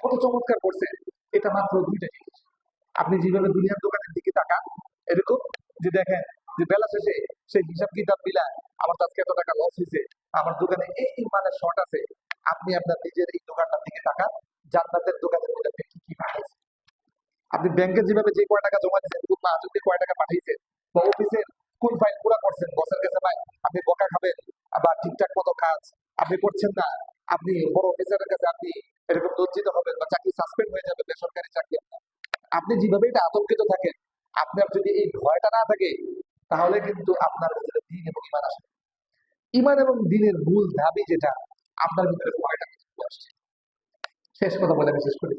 কত চমৎকার করছেন, এটা মাত্র দুইটা জিনিস। আপনি যেভাবে দুনিয়ার দোকানের দিকে তাকান, এরকম যে দেখেন যে বেলা শেষে সেই হিসাব কিতাব মিলায় আমার তো আজকে এত টাকা লস হয়েছে, আমার দোকানে এই মানের শর্ট আছে। আপনি আপনার নিজের এই দোকানটার দিকে তাকান, জান্নাতের দোকানের মধ্যে আপনি কি কি পাঠাইছেন। আপনি ব্যাংকে যেভাবে যে কয় টাকা জমা দিয়েছেন, কোন মাসুদে কয় টাকা পাঠিয়েছেন, বা অফিসের কোন ফাইল পুরা করছেন, বসের কাছে ভাই আপনি বকা খাবেন, আবার ঠিকঠাক মতো কাজ আপনি করছেন না, আপনি বড় অফিসারের কাছে আপনি এরকম লজ্জিত হবেন, বা চাকরি সাসপেন্ড হয়ে যাবে, বেসরকারি চাকরি। আপনি যেভাবে এটা আতঙ্কিত থাকেন, আপনার যদি এই ভয়টা না থাকে, তাহলে কিন্তু আপনার ভিতরে দিন এবং ইমান আসে। ইমান এবং দিনের মূল দাবি যেটা, আপনার ভিতরে ভয়টা চলে আসছে। শেষ কথা বলে আমি শেষ করি,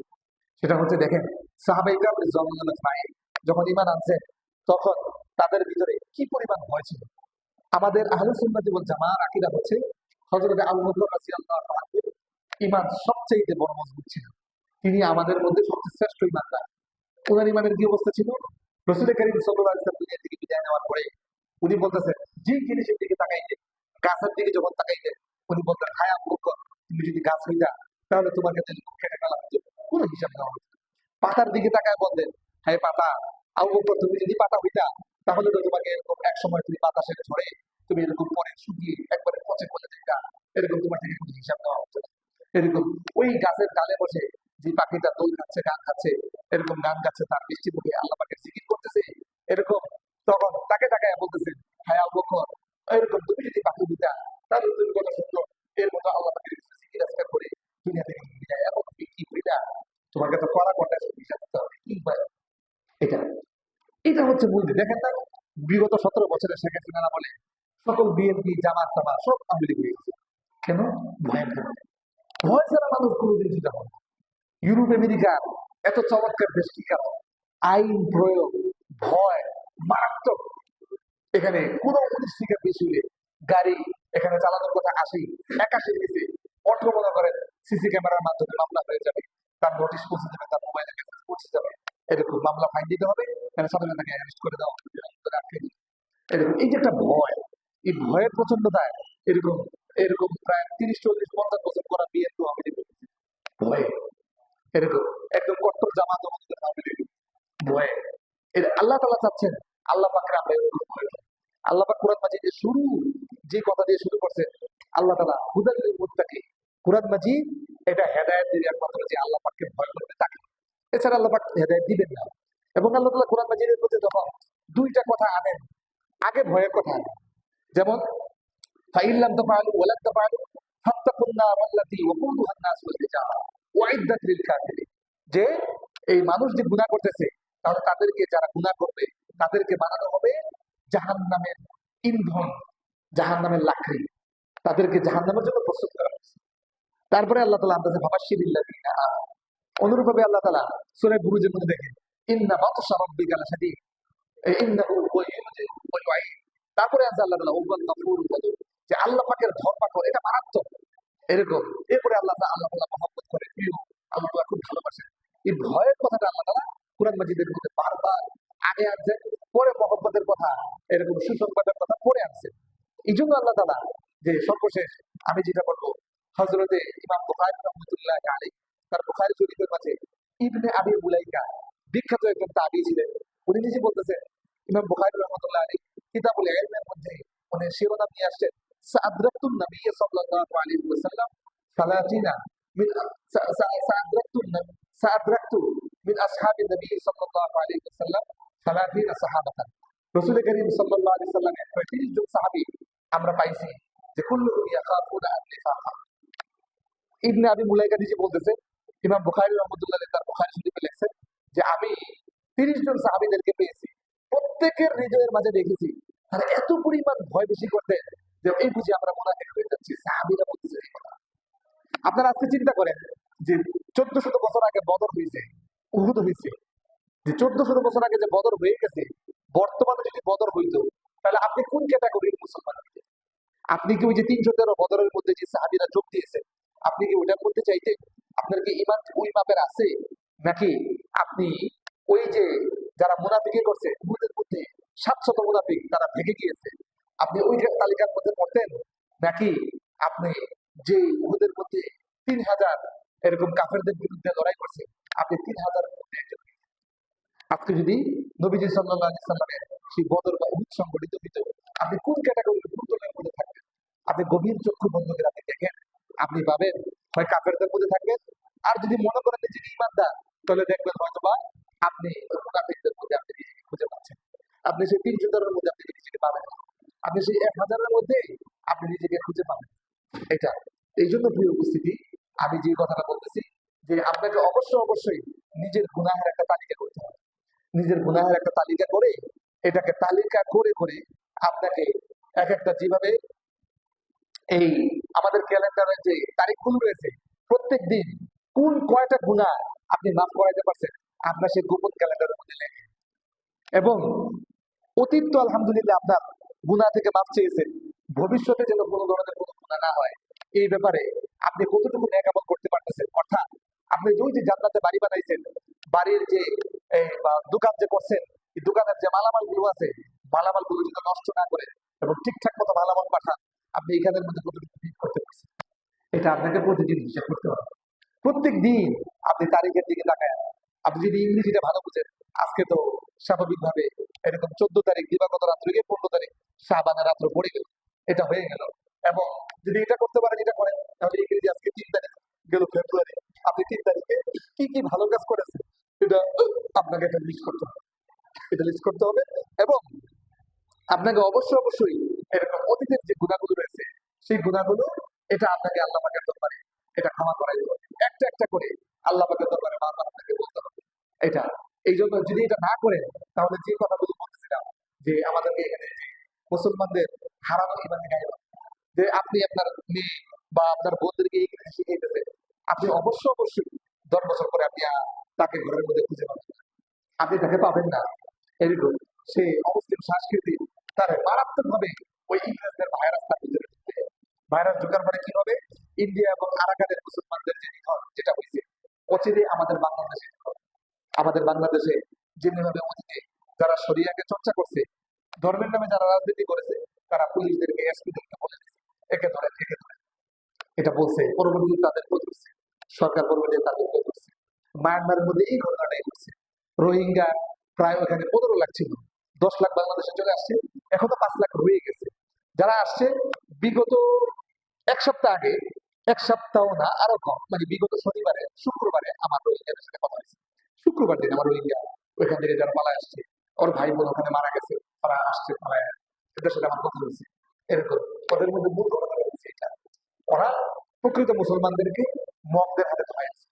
সেটা হচ্ছে দেখেন, সাহাবাইকরাম রিজওয়ানুল্লাহ আলাইহিম যখন ঈমান আনছেন, তখন তাদের ভিতরে কি পরিমাণ ভয় ছিল। আমাদের আহলে সুন্নাত ওয়াল জামাআর আকীদা হচ্ছে হযরত আবু বকর রাদিয়াল্লাহু আনহু ঈমান সবচেয়ে বড় মজবুত ছিল। তিনি আমাদের মধ্যে সবচেয়ে শ্রেষ্ঠ ঈমানদার। ওনার ঈমানের কি অবস্থা ছিল? রাসূল করিম সাল্লাল্লাহু আলাইহি ওয়াসাল্লাম দুনিয়া থেকে বিদায় নেওয়ার পরে উনি বলতেছেন, যে জিনিসের দিকে তাকাইতে, গাছের দিকে যখন তাকাইতে, উনি বলতেন, হায় আবু বকর, তুমি যদি গাছ হইতা তাহলে তোমাকে কেটে ফেলা হতো, কোনো হিসাব নেওয়া হতো না। পাতার দিকে তাকায় বলতেন, হ্যাঁ পাতা, আবু বকর তুমি যদি পাতা হইতা তাহলে তো তোমাকে এরকম এক সময় তুমি বাতাসে ঝরে তুমি এরকম পরে শুকিয়ে একবারে পচে পচে দিতা, এরকম তোমার থেকে কোনো হিসাব নেওয়া হতো না। এরকম ওই গাছের ডালে বসে যে পাখিটা দোল খাচ্ছে, গান খাচ্ছে, এরকম গান গাচ্ছে, তার মিষ্টি মুখে আল্লাহ পাকের জিকির করতেছে, এরকম তখন তাকে তাকায় বলতেছেন, হ্যাঁ আবু বকর, এরকম তুমি যদি পাখি দিতা তাহলে তুমি কত সুন্দর এর মতো আল্লাহ পাকের কাছে জিকির আজকার করে দুনিয়া থেকে বিদায়, এখন তুমি কি হইলা, তোমাকে তো কড়া কটা হিসাব দিতে হবে, কি উপায়? এটা এটা হচ্ছে মূল দিক। দেখেন না, বিগত 17 বছরের শেখ হাসিনা বলে সকল বিএনপি জামাত তামাত সব আওয়ামী লীগ হয়ে গেছে। কেন? ভয়ের কারণে। ভয় ছাড়া মানুষ কোনোদিন সেটা হবে না। ইউরোপ আমেরিকার এত চমৎকার দেশ কি কারণ? আইন প্রয়োগ, ভয় মারাত্মক। এখানে কোনো 19 থেকে বেশি হলে গাড়ি এখানে চালানোর কথা 81 গেছে, অটো মনে করেন সিসি ক্যামেরার মাধ্যমে মামলা হয়ে যাবে, তার নোটিশ পৌঁছে যাবে, তার মোবাইলে মেসেজ পৌঁছে যাবে, এরকম মামলা ফাইন দিতে হবে, এখানে সাধারণ তাকে অ্যারেস্ট করে দেওয়া হবে, আটকে দিবে। এরকম এই যে একটা ভয়, এই ভয়ের প্রচন্ডতায় এরকম এরকম প্রায় 30 40 50 বছর পর বিয়ে তো আমি ভয়ে এরকম একদম কট্টর জামাত ভয়ে এর আল্লাহ তাআলা চাচ্ছেন আল্লাহ পাকের আমরা এরকম ভয় পাই। আল্লাহ পাক কোরআন মাজিদে শুরু যে কথা দিয়ে শুরু করছেন, আল্লাহ তাআলা হুদাল লিল মুত্তাকিন, কোরআন মাজিদ এটা হেদায়েত দিয়ে একমাত্র যে আল্লাহ পাককে ভয় করবে তাকে, এছাড়া আল্লাহ পাক হেদায়েত দিবেন না। এবং আল্লাহ তাআলা কোরআন মাজিদের মধ্যে যখন দুইটা কথা আনেন, আগে ভয়ের কথা আনেন, যেমন ফাইল্লাম তাফআলু ওয়ালাম তাফআলু ফাত্তাকুন নার আল্লাতী ওয়াকুদুহা আন-নাস ওয়াল হিজারা উইদ্দাত লিল কাফিরিন, যে এই মানুষ যে গুনাহ করতেছে, তাহলে তাদেরকে, যারা গুনাহ করবে তাদেরকে বানানো হবে জাহান্নামের ইন্ধন, জাহান্নামের লাকড়ি, তাদেরকে জাহান্নামের জন্য প্রস্তুত করা হয়েছে। তারপরে আল্লাহ তাআলা আনতেছে ভাবাশশিরিল্লাযীনা, অনুরূপভাবে আল্লাহ তাআলা সূরা বুরুজের মধ্যে দেখেন, ইন্না বাতশা রাব্বিকা লাশাদীদ ইন্নাহু হুয়াল ইউজিউ ওয়াল ওয়াঈদ। তারপরে আছে আল্লাহ তাআলা ওয়াল গফুর ওয়াদুদ, যে আল্লাহ পাকের ধর্মপাকড় এটা মারাত্মক, এরকম। এরপরে আল্লাহ তাআলা মহব্বত করে, প্রিয়, আল্লাহ তাআলা খুব ভালোবাসেন। এই ভয়ের কথাটা আল্লাহ তাআলা কুরআন মাজিদের মধ্যে বারবার আগে আনছেন, পরে মহব্বতের কথা, এরকম সুসংবাদের কথা পরে আনছেন। এই জন্য আল্লাহ তাআলা, যে সর্বশেষ আমি যেটা বলবো, হযরতে ইমাম বুখারী রাহমাতুল্লাহ আলাইহি তার বুখারী শরীফের মাঝে ইবনে আবি মুলাইকা বিখ্যাত একজন তাবী ছিলেন, উনি নিজে বলতেছেন, ইমাম বুখারী রাহমাতুল্লাহ আলাইহি কিতাবুল ইলমের মধ্যে উনি শিরোনাম নিয়ে আসছেন, সাদরাতুন নবী সাল্লাল্লাহু আলাইহি ওয়াসাল্লাম সালাতিনা মিন সাদরাতু মিন আসহাবিন নবী সাল্লাল্লাহু আলাইহি ওয়াসাল্লাম সালাতিনা সাহাবাতান। রাসূল করিম সাল্লাল্লাহু আলাইহি ওয়াসাল্লামের 35 জন সাহাবী আমরা পাইছি, যে কুল্লুহুম ইয়াখাফুনা আন-নিফাকা। ইবনে আবি মুলাইকা নিজে বলতেছেন, ইমাম বুখারী রাহমাতুল্লাহ আলাইহি তার বুখারী শরীফে লিখছেন, যে আমি 30 জন সাহাবীদেরকে পেয়েছি, প্রত্যেকের হৃদয়ের মাঝে দেখেছি তারা এত পরিমাণ ভয় বেশি করতেন যে এই বুঝি আমরা মুনাফিক হয়ে যাচ্ছি। সাহাবীরা বলতেছে এই কথা। আপনারা আজকে চিন্তা করেন যে 1400 বছর আগে বদর হয়েছে, উহুদ হয়েছে, যে 1400 বছর আগে যে বদর হয়ে গেছে, বর্তমানে যদি বদর হইতো, তাহলে আপনি কোন ক্যাটাগরির মুসলমান হইতেন? আপনি কি ওই যে 313 বদরের মধ্যে যে সাহাবীরা যোগ দিয়েছে, আপনি কি ওইটার মধ্যে চাইতেন? আপনার কি ঈমান ওই মাপের আছে? নাকি আপনি ওই যে যারা মুনাফিকি করছে, উহুদের মধ্যে 700 মুনাফিক তারা ভেঙে গিয়েছে, আপনি ওই তালিকার মধ্যে পড়তেন? নাকি আপনি যে উহুদের মধ্যে 3000 এরকম কাফেরদের বিরুদ্ধে লড়াই করছে, আপনি 3000 এর মধ্যে একজন? আজকে যদি নবীজি সাল্লাল্লাহু আলাইহি সাল্লামের সেই বদর বা উহুদ সংগঠিত হইত, আপনি কোন ক্যাটাগরির কোন দলের মধ্যে থাকবেন? আপনি গভীর চক্ষু বন্ধ করে আপনি দেখেন, আপনি পাবেন হয় কাফেরদের মধ্যে থাকবেন, আর যদি মনে করেন যে ইমানদার, তাহলে দেখবেন হয়তোবা আপনি মুনাফিকদের মধ্যে আপনি নিজেকে খুঁজে পাচ্ছেন। আপনি সেই 300 জনের মধ্যে আপনি নিজেকে পাবেন না। আপনি সেই 1000-এর মধ্যে আপনি নিজেকে খুঁজে পাবেন। এটা এই জন্য প্রিয় উপস্থিতি, আমি যে কথাটা বলতেছি যে আপনাকে অবশ্যই নিজের গুনাহের একটা তালিকা করতে হবে। নিজের গুনাহের একটা তালিকা করে এটাকে তালিকা করে করে আপনাকে এক একটা যেভাবে এই আমাদের ক্যালেন্ডারে যে তারিখগুলো রয়েছে, প্রত্যেক দিন কোন কয়টা গুনাহ আপনি মাফ করাইতে পারছেন, আপনার সেই গোপন ক্যালেন্ডারের মধ্যে লেখেন। এবং অতীত তো আলহামদুলিল্লাহ আপনার গুনাহ থেকে মাফ চেয়েছেন, ভবিষ্যতে যেন কোনো ধরনের কোনো গুনাহ না হয়, এই ব্যাপারে আপনি কতটুকু নেক আমল করতে পারতেছেন। অর্থাৎ আপনি যে জান্নাতে বাড়ি বানাইছেন, বাড়ির যে বা দোকান যে করছেন, এই দোকানের যে মালামাল গুলো আছে, মালামাল গুলো যদি নষ্ট না করে এবং ঠিকঠাক মতো মালামাল পাঠান, আপনি এখানের মধ্যে কতটুকু ঠিক করতে পারছেন, এটা আপনাকে প্রতিদিন হিসাব করতে হবে। প্রত্যেক দিন আপনি তারিখের দিকে তাকায়, আপনি যদি ইংরেজিটা ভালো বুঝেন, আজকে তো স্বাভাবিকভাবে এরকম 14 তারিখ দিবাগত রাত্রে গিয়ে 15 তারিখ শাবানের রাত্র পড়ে গেল, এটা হয়ে গেল। এবং যদি এটা করতে পারেন, এটা করেন, তাহলে ইংরেজি আজকে 3 তারিখ গেল ফেব্রুয়ারি, আপনি 3 তারিখে কি কি ভালো কাজ করেছেন, এটা আপনাকে একটা লিস্ট করতে হবে। এটা লিস্ট করতে হবে এবং আপনাকে অবশ্যই এরকম অতীতের যে গুণাগুলো রয়েছে, সেই গুণাগুলো এটা আপনাকে আল্লাহ পাকের দরবারে এটা ক্ষমা করাই দেবে। একটা একটা করে আল্লাহ পাকের দরবারে বারবার আপনাকে বলতে হবে। এটা এই জন্য যদি এটা না করেন, তাহলে যে কথাগুলো বলতেছিলাম যে আমাদেরকে এখানে যে মুসলমানদের হারানো ইমানে গায়ব, যে আপনি আপনার মেয়ে বা আপনার বোনদেরকে ইংরেজি শিখাইতেছেন, আপনি অবশ্যই 10 বছর পরে আপনি তাকে ঘরের মধ্যে খুঁজে পাবেন না। আপনি তাকে পাবেন না। এরকম সে অমুসলিম সংস্কৃতি তার মারাত্মক ভাবে ওই ইংরেজদের ভাইরাস তার ভিতরে ঢুকবে। ভাইরাস ঢুকার পরে কি হবে, ইন্ডিয়া এবং আরাকানের মুসলমানদের যে নিধন যেটা হয়েছে, অচিরে আমাদের বাংলাদেশে হবে। আমাদের বাংলাদেশে যেভাবে অতীতে যারা শরিয়াকে চর্চা করছে, ধর্মের নামে যারা রাজনীতি করেছে, তারা পুলিশদেরকে এসপিদেরকে বলে দিচ্ছে একে ধরে একে ধরে, এটা বলছে, পরবর্তীতে তাদের করছে, সরকার পরবর্তীতে তাদের করছে। মায়ানমারের মধ্যে এই ঘটনাটাই ঘটছে। রোহিঙ্গা প্রায় ওখানে 15 লাখ ছিল, 10 লাখ বাংলাদেশে চলে আসছে, এখন তো 5 লাখ হয়ে গেছে। যারা আসছে বিগত 1 সপ্তাহ আগে, 1 সপ্তাহ না আরো কম, মানে বিগত শনিবারে শুক্রবারে আমার রোহিঙ্গাদের সাথে কথা হয়েছে। শুক্রবার দিন আমার রোহিঙ্গা ওইখান থেকে যারা পালায় আসছে, ওর ভাই বোন ওখানে মারা গেছে, তারা আসছে পালায়, এদের সাথে আমার কথা হয়েছে। এরকম ওদের মধ্যে মূল ঘটনা হচ্ছে এটা, ওরা প্রকৃত মুসলমানদেরকে মগদের হাতে ধরাইছে।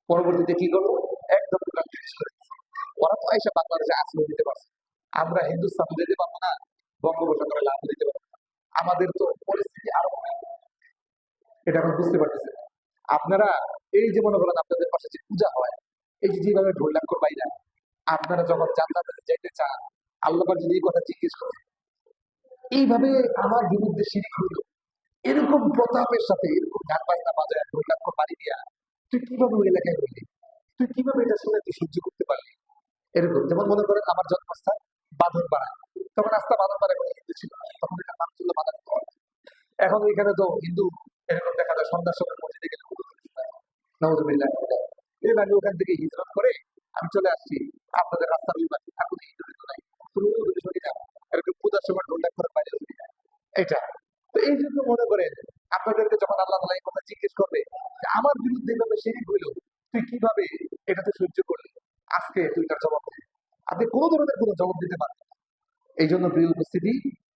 পরবর্তীতে কি করবো, একদম টোটাল ফিনিশ করে দিচ্ছে। ওরা তো এসে বাংলাদেশে আশ্রয় দিতে পারছে, আমরা হিন্দুস্তান দিতে পারবো না, বঙ্গোপসাগরে লাভ দিতে পারবো না। আমাদের তো পরিস্থিতি আরো ভয়াবহ। এটা এখন বুঝতে পারতেছেন আপনারা। এই যে মনে করেন আপনাদের পাশে যে পূজা হয়, এই যে যেভাবে ঢোলাক্ষর বাইরা, আপনারা যখন জান্নাতে যাইতে চান, আল্লাহ পাক যদি এই কথা জিজ্ঞেস করে, এইভাবে আমার বিরুদ্ধে শিরিক হইল, এরকম প্রতাপের সাথে এরকম ঢাক বাজনা বাজায় ঢোলাক্ষর বাড়ি দিয়া, তুই কিভাবে ওই এলাকায় রইলি, তুই কিভাবে এটা শুনে তুই সহ্য করতে পারলি। এরকম যেমন মনে করেন আমার জন্মস্থান বাঁধনপাড়া, তখন রাস্তা বাঁধনপাড়া কোনো হিন্দু ছিল না, তখন এটার নাম ছিল বাঁধনপাড়া। এখন ওইখানে তো হিন্দু এরকম দেখা যায় সন্ধ্যার সময় মসজিদে গেলে নওয়াজুবিল্লাহ, এর আগে ওখান থেকে হিজরত করে আমি চলে আসছি আপনাদের রাস্তার ওই পাশে, আর কোনো হিন্দু হিন্দু নাই, কোনো দূরে সরে যাও, এরকম পূজার সময় ঢোলটা করে বাইরে চলে যায়। এটা তো এই জন্য মনে করেন আপনাদেরকে যখন আল্লাহ তাআলা এই কথা জিজ্ঞেস করবে যে আমার বিরুদ্ধে এভাবে শিরিক হইল, তুই কিভাবে এটাতে সহ্য করলি, আজকে তুই তার জবাব দিবি। আপনি কোনো ধরনের কোনো জবাব দিতে পারবেন না। এই জন্য প্রিয় উপস্থিতি,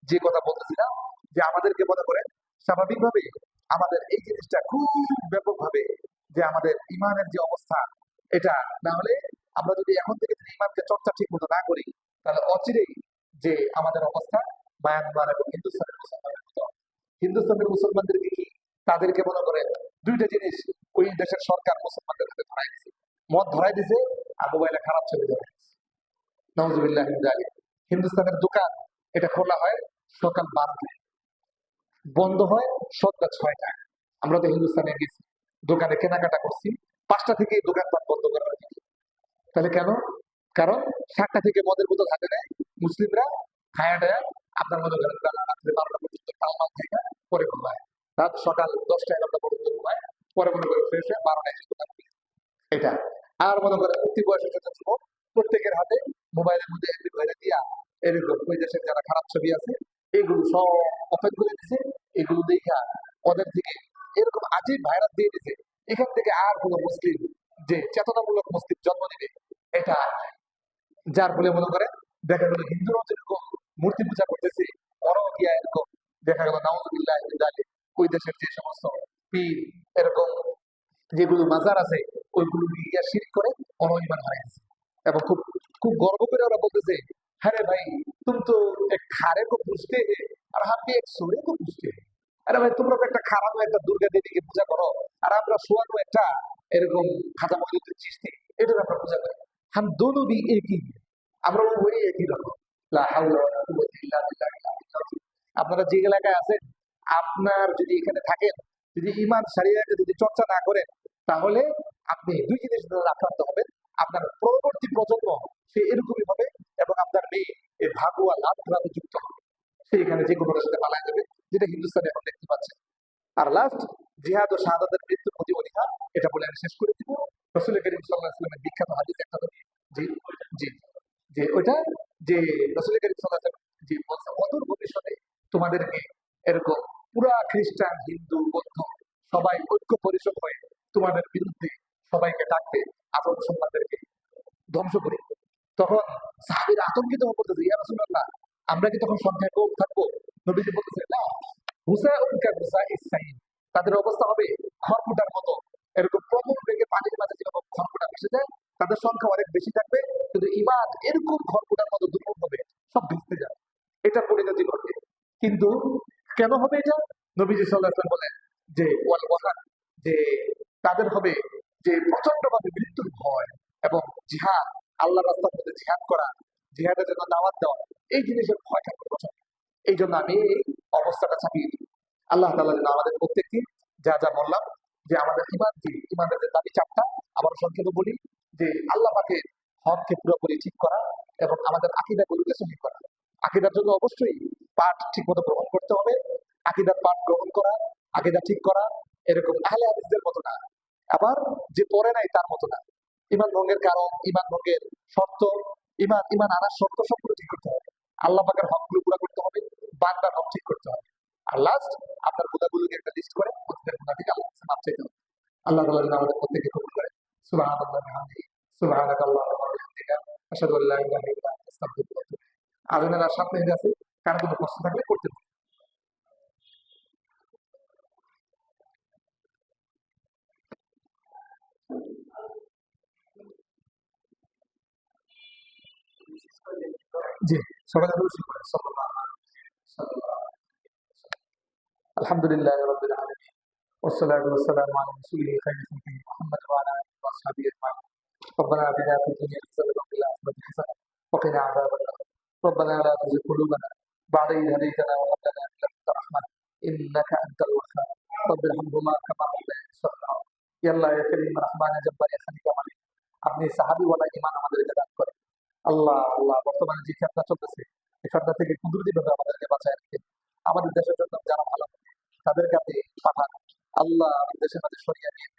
যে কথা বলতেছিলাম যে আমাদেরকে মনে করেন স্বাভাবিকভাবে আমাদের এই জিনিসটা খুব ব্যাপকভাবে, যে আমাদের ইমানের যে অবস্থা, এটা না হলে আমরা যদি এখন থেকে যদি ইমানকে চর্চা ঠিক মতো না করি, তাহলে অচিরেই যে আমাদের অবস্থা মায়ানমার এবং হিন্দুস্তানের মুসলমানের মতো। হিন্দুস্তানের মুসলমানদেরকে কি, তাদেরকে মনে করেন দুইটা জিনিস ওই দেশের সরকার মুসলমানদের হাতে ধরাই দিছে, মদ ধরাই দিছে আর মোবাইলে খারাপ ছবি ধরাই দিছে। নওয়াজুবিল্লাহ মিন যালিক। হিন্দুস্তানের দোকান এটা খোলা হয় সকাল 12টায়, বন্ধ হয় সন্ধ্যা 6টায়। আমরা তো হিন্দুস্তানে গেছি, দোকানে কেনাকাটা করছি, 5টা থেকে দোকানপাট বন্ধ করা হয়। তাহলে কেন? কারণ 7টা থেকে মদের বোতল হাতে নেয় মুসলিমরা, খায়া টায়া আপনার মনে করেন রাত্রে 12টা পর্যন্ত টালমাল থেকে পরে ঘুমায়, রাত সকাল 10টা 11টা পর্যন্ত ঘুমায়, পরে মনে করেন ফ্রেশ হয়ে 12টায় এসে দোকান খুলে। এটা আর মনে করেন উঠতি বয়সের যত যুবক, প্রত্যেকের হাতে মোবাইলের মধ্যে এমবি ভরে দিয়া এরকম ওই দেশের যারা খারাপ ছবি আছে এগুলো সব ওপেন করে দিছে। এগুলো দেখা ওদের থেকে এরকম আজীব ভাইরাস দিয়ে দিছে। এখান থেকে আর কোনো মুসলিম যে চেতনামূলক মুসলিম জন্ম নেবে এটা আর নাই। যার ফলে মনে করেন দেখা গেল হিন্দুরাও যেরকম মূর্তি পূজা করতেছে, ওরাও গিয়া এরকম দেখা গেল নাউজুবিল্লাহ মিন যালিক ওই দেশের যে সমস্ত পীর এরকম যেগুলো মাজার আছে ওইগুলো গিয়া শিরক করে ওরাও ইমান হারাইছে। এবং খুব খুব গর্ব করে ওরা বলতেছে, হ্যাঁ রে ভাই তুম তো এক খারে কো পুষতে হে আর হাম ভি এক সোরে কো পুষতে হে। আরে ভাই তোমরা তো একটা খারাপ একটা দুর্গা দেবীকে পূজা করো, আর আমরা সোয়ানো একটা এরকম খাজা মহিউদ্দিন চিশতি এটার আমরা পূজা করি। হাম দোনো ভি একই हैं। আমরা ওই একই রকম। লা হাওলা ওয়ালা কুওয়াতা ইল্লা বিল্লাহিল আলিয়্যিল আযীম। আপনারা যে এলাকায় আছেন, আপনার যদি এখানে থাকেন, যদি ইমান শরিয়াকে যদি চর্চা না করেন, তাহলে আপনি দুই জিনিস দ্বারা আক্রান্ত হবেন। আপনার পরবর্তী প্রজন্ম সে এরকমই হবে, এবং আপনার মেয়ে এই ভাগুয়া লাভ ধরাতে যুক্ত হবে। সে এখানে যে কোনো সাথে পালায় যাবে, যেটা হিন্দুস্তানে এখন দেখতে পাচ্ছেন। আর লাস্ট, জিহাদ ও শাহাদাতের মৃত্যুর প্রতি অনীহা, এটা বলে আমি শেষ করে দিব। রাসূল করিম সাল্লাল্লাহু আলাইহি ওয়াসাল্লামের বিখ্যাত হাদিস একটা হলো, জি জি যে ওইটা যে রাসূল করিম সাল্লাল্লাহু আলাইহি ওয়াসাল্লাম যে বলছে, অদূর ভবিষ্যতে তোমাদেরকে এরকম পুরা খ্রিস্টান হিন্দু বৌদ্ধ সবাই ঐক্য পরিষদ হয়ে তোমাদের বিরুদ্ধে সবাইকে ডাকবে, আদম সন্তানদেরকে ধ্বংস করে। তখন সাহাবীরা আতঙ্কিত হয়ে বলতেছে, ইয়া রাসূলুল্লাহ আমরা কি তখন সংখ্যায় কম থাকবো? নবীজি বলতেছে, না, হুসা উনকা হুসা ইসাইন, তাদের অবস্থা হবে খড়কুটার মতো। এরকম প্রবল বেগে পানির মাঝে যেরকম খড়কুটা ভেসে যায়, তাদের সংখ্যা অনেক বেশি থাকবে, কিন্তু ঈমান এরকম খড়কুটার মতো দুর্বল হবে, সব ভেস্তে যাবে। এটা পরিণতি ঘটবে। কিন্তু কেন হবে এটা? নবীজি সাল্লাল্লাহু আলাইহি ওয়াসাল্লাম বলেন যে ওয়াল ওয়াহান, যে তাদের হবে যে প্রচন্ডভাবে মৃত্যুর ভয়, এবং জিহাদ, আল্লাহ রাস্তার মধ্যে জিহাদ করা, জিহাদের জন্য দাওয়াত দেওয়া, এই জিনিসের ভয় থাকবে প্রচন্ড। এই জন্য আমি এই অবস্থাটা ছাপিয়ে দিই। আল্লাহ তাআলা যেন আমাদের প্রত্যেককে যা যা বললাম, যে আমাদের ইমান কি, ইমানের যে দাবি চারটা, আবার সংক্ষেপে বলি, যে আল্লাহ পাকের হককে পুরোপুরি ঠিক করা, এবং আমাদের আকীদাগুলোকে সহিহ করা। আকীদার জন্য অবশ্যই পাঠ ঠিক মতো গ্রহণ করতে হবে। আকীদার পাঠ গ্রহণ করা, আকীদা ঠিক করা, এরকম আহলে হাদিসদের মতো না, আবার যে পড়ে নাই তার মতো না। ইমান ভঙ্গের কারণ, ইমান ভঙ্গের শর্ত, ইমান ইমান আনার শর্ত সবগুলো ঠিক করতে হবে। আল্লাহ পাকের হকগুলো পুরো করতে হবে, বান্দার হক ঠিক করতে হবে। আর লাস্ট, আপনার গুনাহগুলোকে একটা লিস্ট করে প্রত্যেকের গুনাহ থেকে আল্লাহর কাছে মাফ চাইতে হবে। আল্লাহ তাআলা যেন আমাদের প্রত্যেককে কবুল করে। সুবহানাল্লাহি ওয়া বিহামদিহি, সুবহানাকাল্লাহুম্মা ওয়া বিহামদিকা, আশহাদু আল্লা ইলাহা ইল্লা আনতা, আস্তাগফিরুকা ওয়া আতুবু ইলাইক। আজানের আর 7 মিনিট আছে, কার কোনো প্রশ্ন থাকলে করতে পারেন। জি, সবাই যেন শুরু করেন। সাল্লাল্লাহু আলাইহি সাল্লাল্লাহু আলহামদুলিল্লাহি রাব্বিল আলামিন, والصلاة والسلام على رسوله خير خلقه محمد وعلى آله وأصحابه أجمعين. ربنا آتنا في الدنيا حسنة وفي الآخرة حسنة وقنا عذاب النار. ربنا لا تزغ قلوبنا بعد إذ هديتنا وهب لنا من لدنك رحمة إنك أنت الوهاب. رب ارحمهما كما ربياني صغيرا. يا الله يا كريم رحمن يا جبار يا خليق মালিক, আপনি সাহাবী ওয়ালা ঈমান আমাদেরকে দান করেন। আল্লাহ আল্লাহ, বর্তমানে যে ফিতনা চলতেছে, এই ফিতনা থেকে কুদরতিভাবে আমাদেরকে বাঁচায় রাখেন। আমাদের দেশের জন্য যারা ভালো, তাদেরকে আপনি পাঠান। আল্লাহ আমাদের দেশের মাঝে সরিয়ে নিয়ে,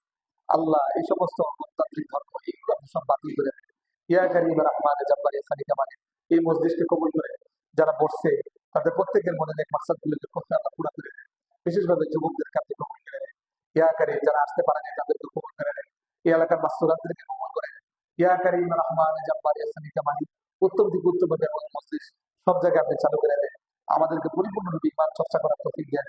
আল্লাহ এই সমস্ত গণতান্ত্রিক ধর্ম এইগুলো আপনি সব বাতিল করে দেন। ইয়া কারীম রহমান জব্বার ইয়া খালিক মানে এই মসজিদকে কবুল করে, যারা বসছে তাদের প্রত্যেকের মনে নেক মাকসাদগুলোকে আল্লাহ পুরা করে দেন। বিশেষভাবে যুবকদেরকে আপনি কবুল করে দেন। ইয়া কারীম যারা আসতে পারে না তাদেরকে কবুল করে দেন। এই এলাকার মাসউলাতদেরকে কবুল করে দেন। ইয়া কারীম রহমান জব্বার ইয়া খালিক মানে উত্তম থেকে উত্তম মসজিদ সব জায়গায় আপনি চালু করে দেন। আমাদেরকে পরিপূর্ণরূপে ঈমান চর্চা করার তৌফিক দেন।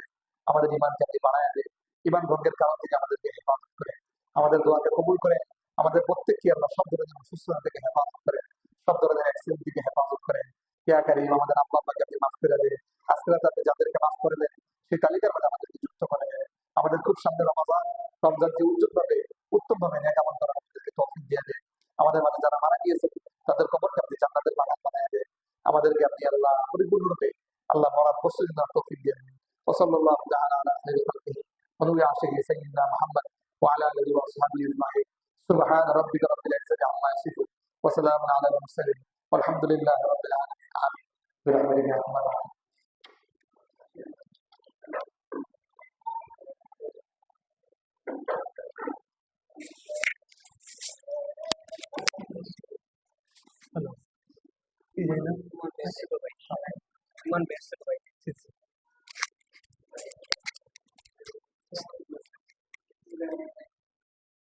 আমাদের ঈমানকে আপনি বাড়ায় দেন। ঈমান ভঙ্গের কারণ থেকে আমাদেরকে হেফাজত করে, আমাদের দোয়াকে কবুল করে, আমাদের প্রত্যেককে আল্লাহ সব ধরনের অসুস্থতা থেকে হেফাজত করে, সব ধরনের অ্যাক্সিডেন্ট থেকে হেফাজত করে। ইয়া কারীম আমাদের আব্বা আব্বাকে আপনি মাফ করে দেন। আজকে রাতে যাদেরকে মাফ করে দেন, সেই তালিকার মধ্যে আমাদেরকে যুক্ত করে দেন। আমাদের খুব সামনে রমজান, রমজানকে উজ্জ্বলভাবে উত্তমভাবে নেক আমল করার আমাদেরকে তৌফিক দিয়ে দেন। আমাদের মাঝে যারা মারা গিয়েছে তাদের কবরকে আপনি জান্নাতের বাগান বানায় দেন। আমাদেরকে আপনি আল্লাহ পরিপূর্ণরূপে আল্লাহ মরার প্রস্তুতি নেওয়ার তৌফিক দেন। وصلى الله تعالى على خير خلقه ونور عرشه سيدنا محمد وعلى اله واصحابه اجمعين. سبحان ربك رب العزه عما يصفون وسلام على المرسلين والحمد لله رب العالمين. امين برحمتك يا ارحم الراحمين. Hello. মানবে ছোট ভাই। জি, জি।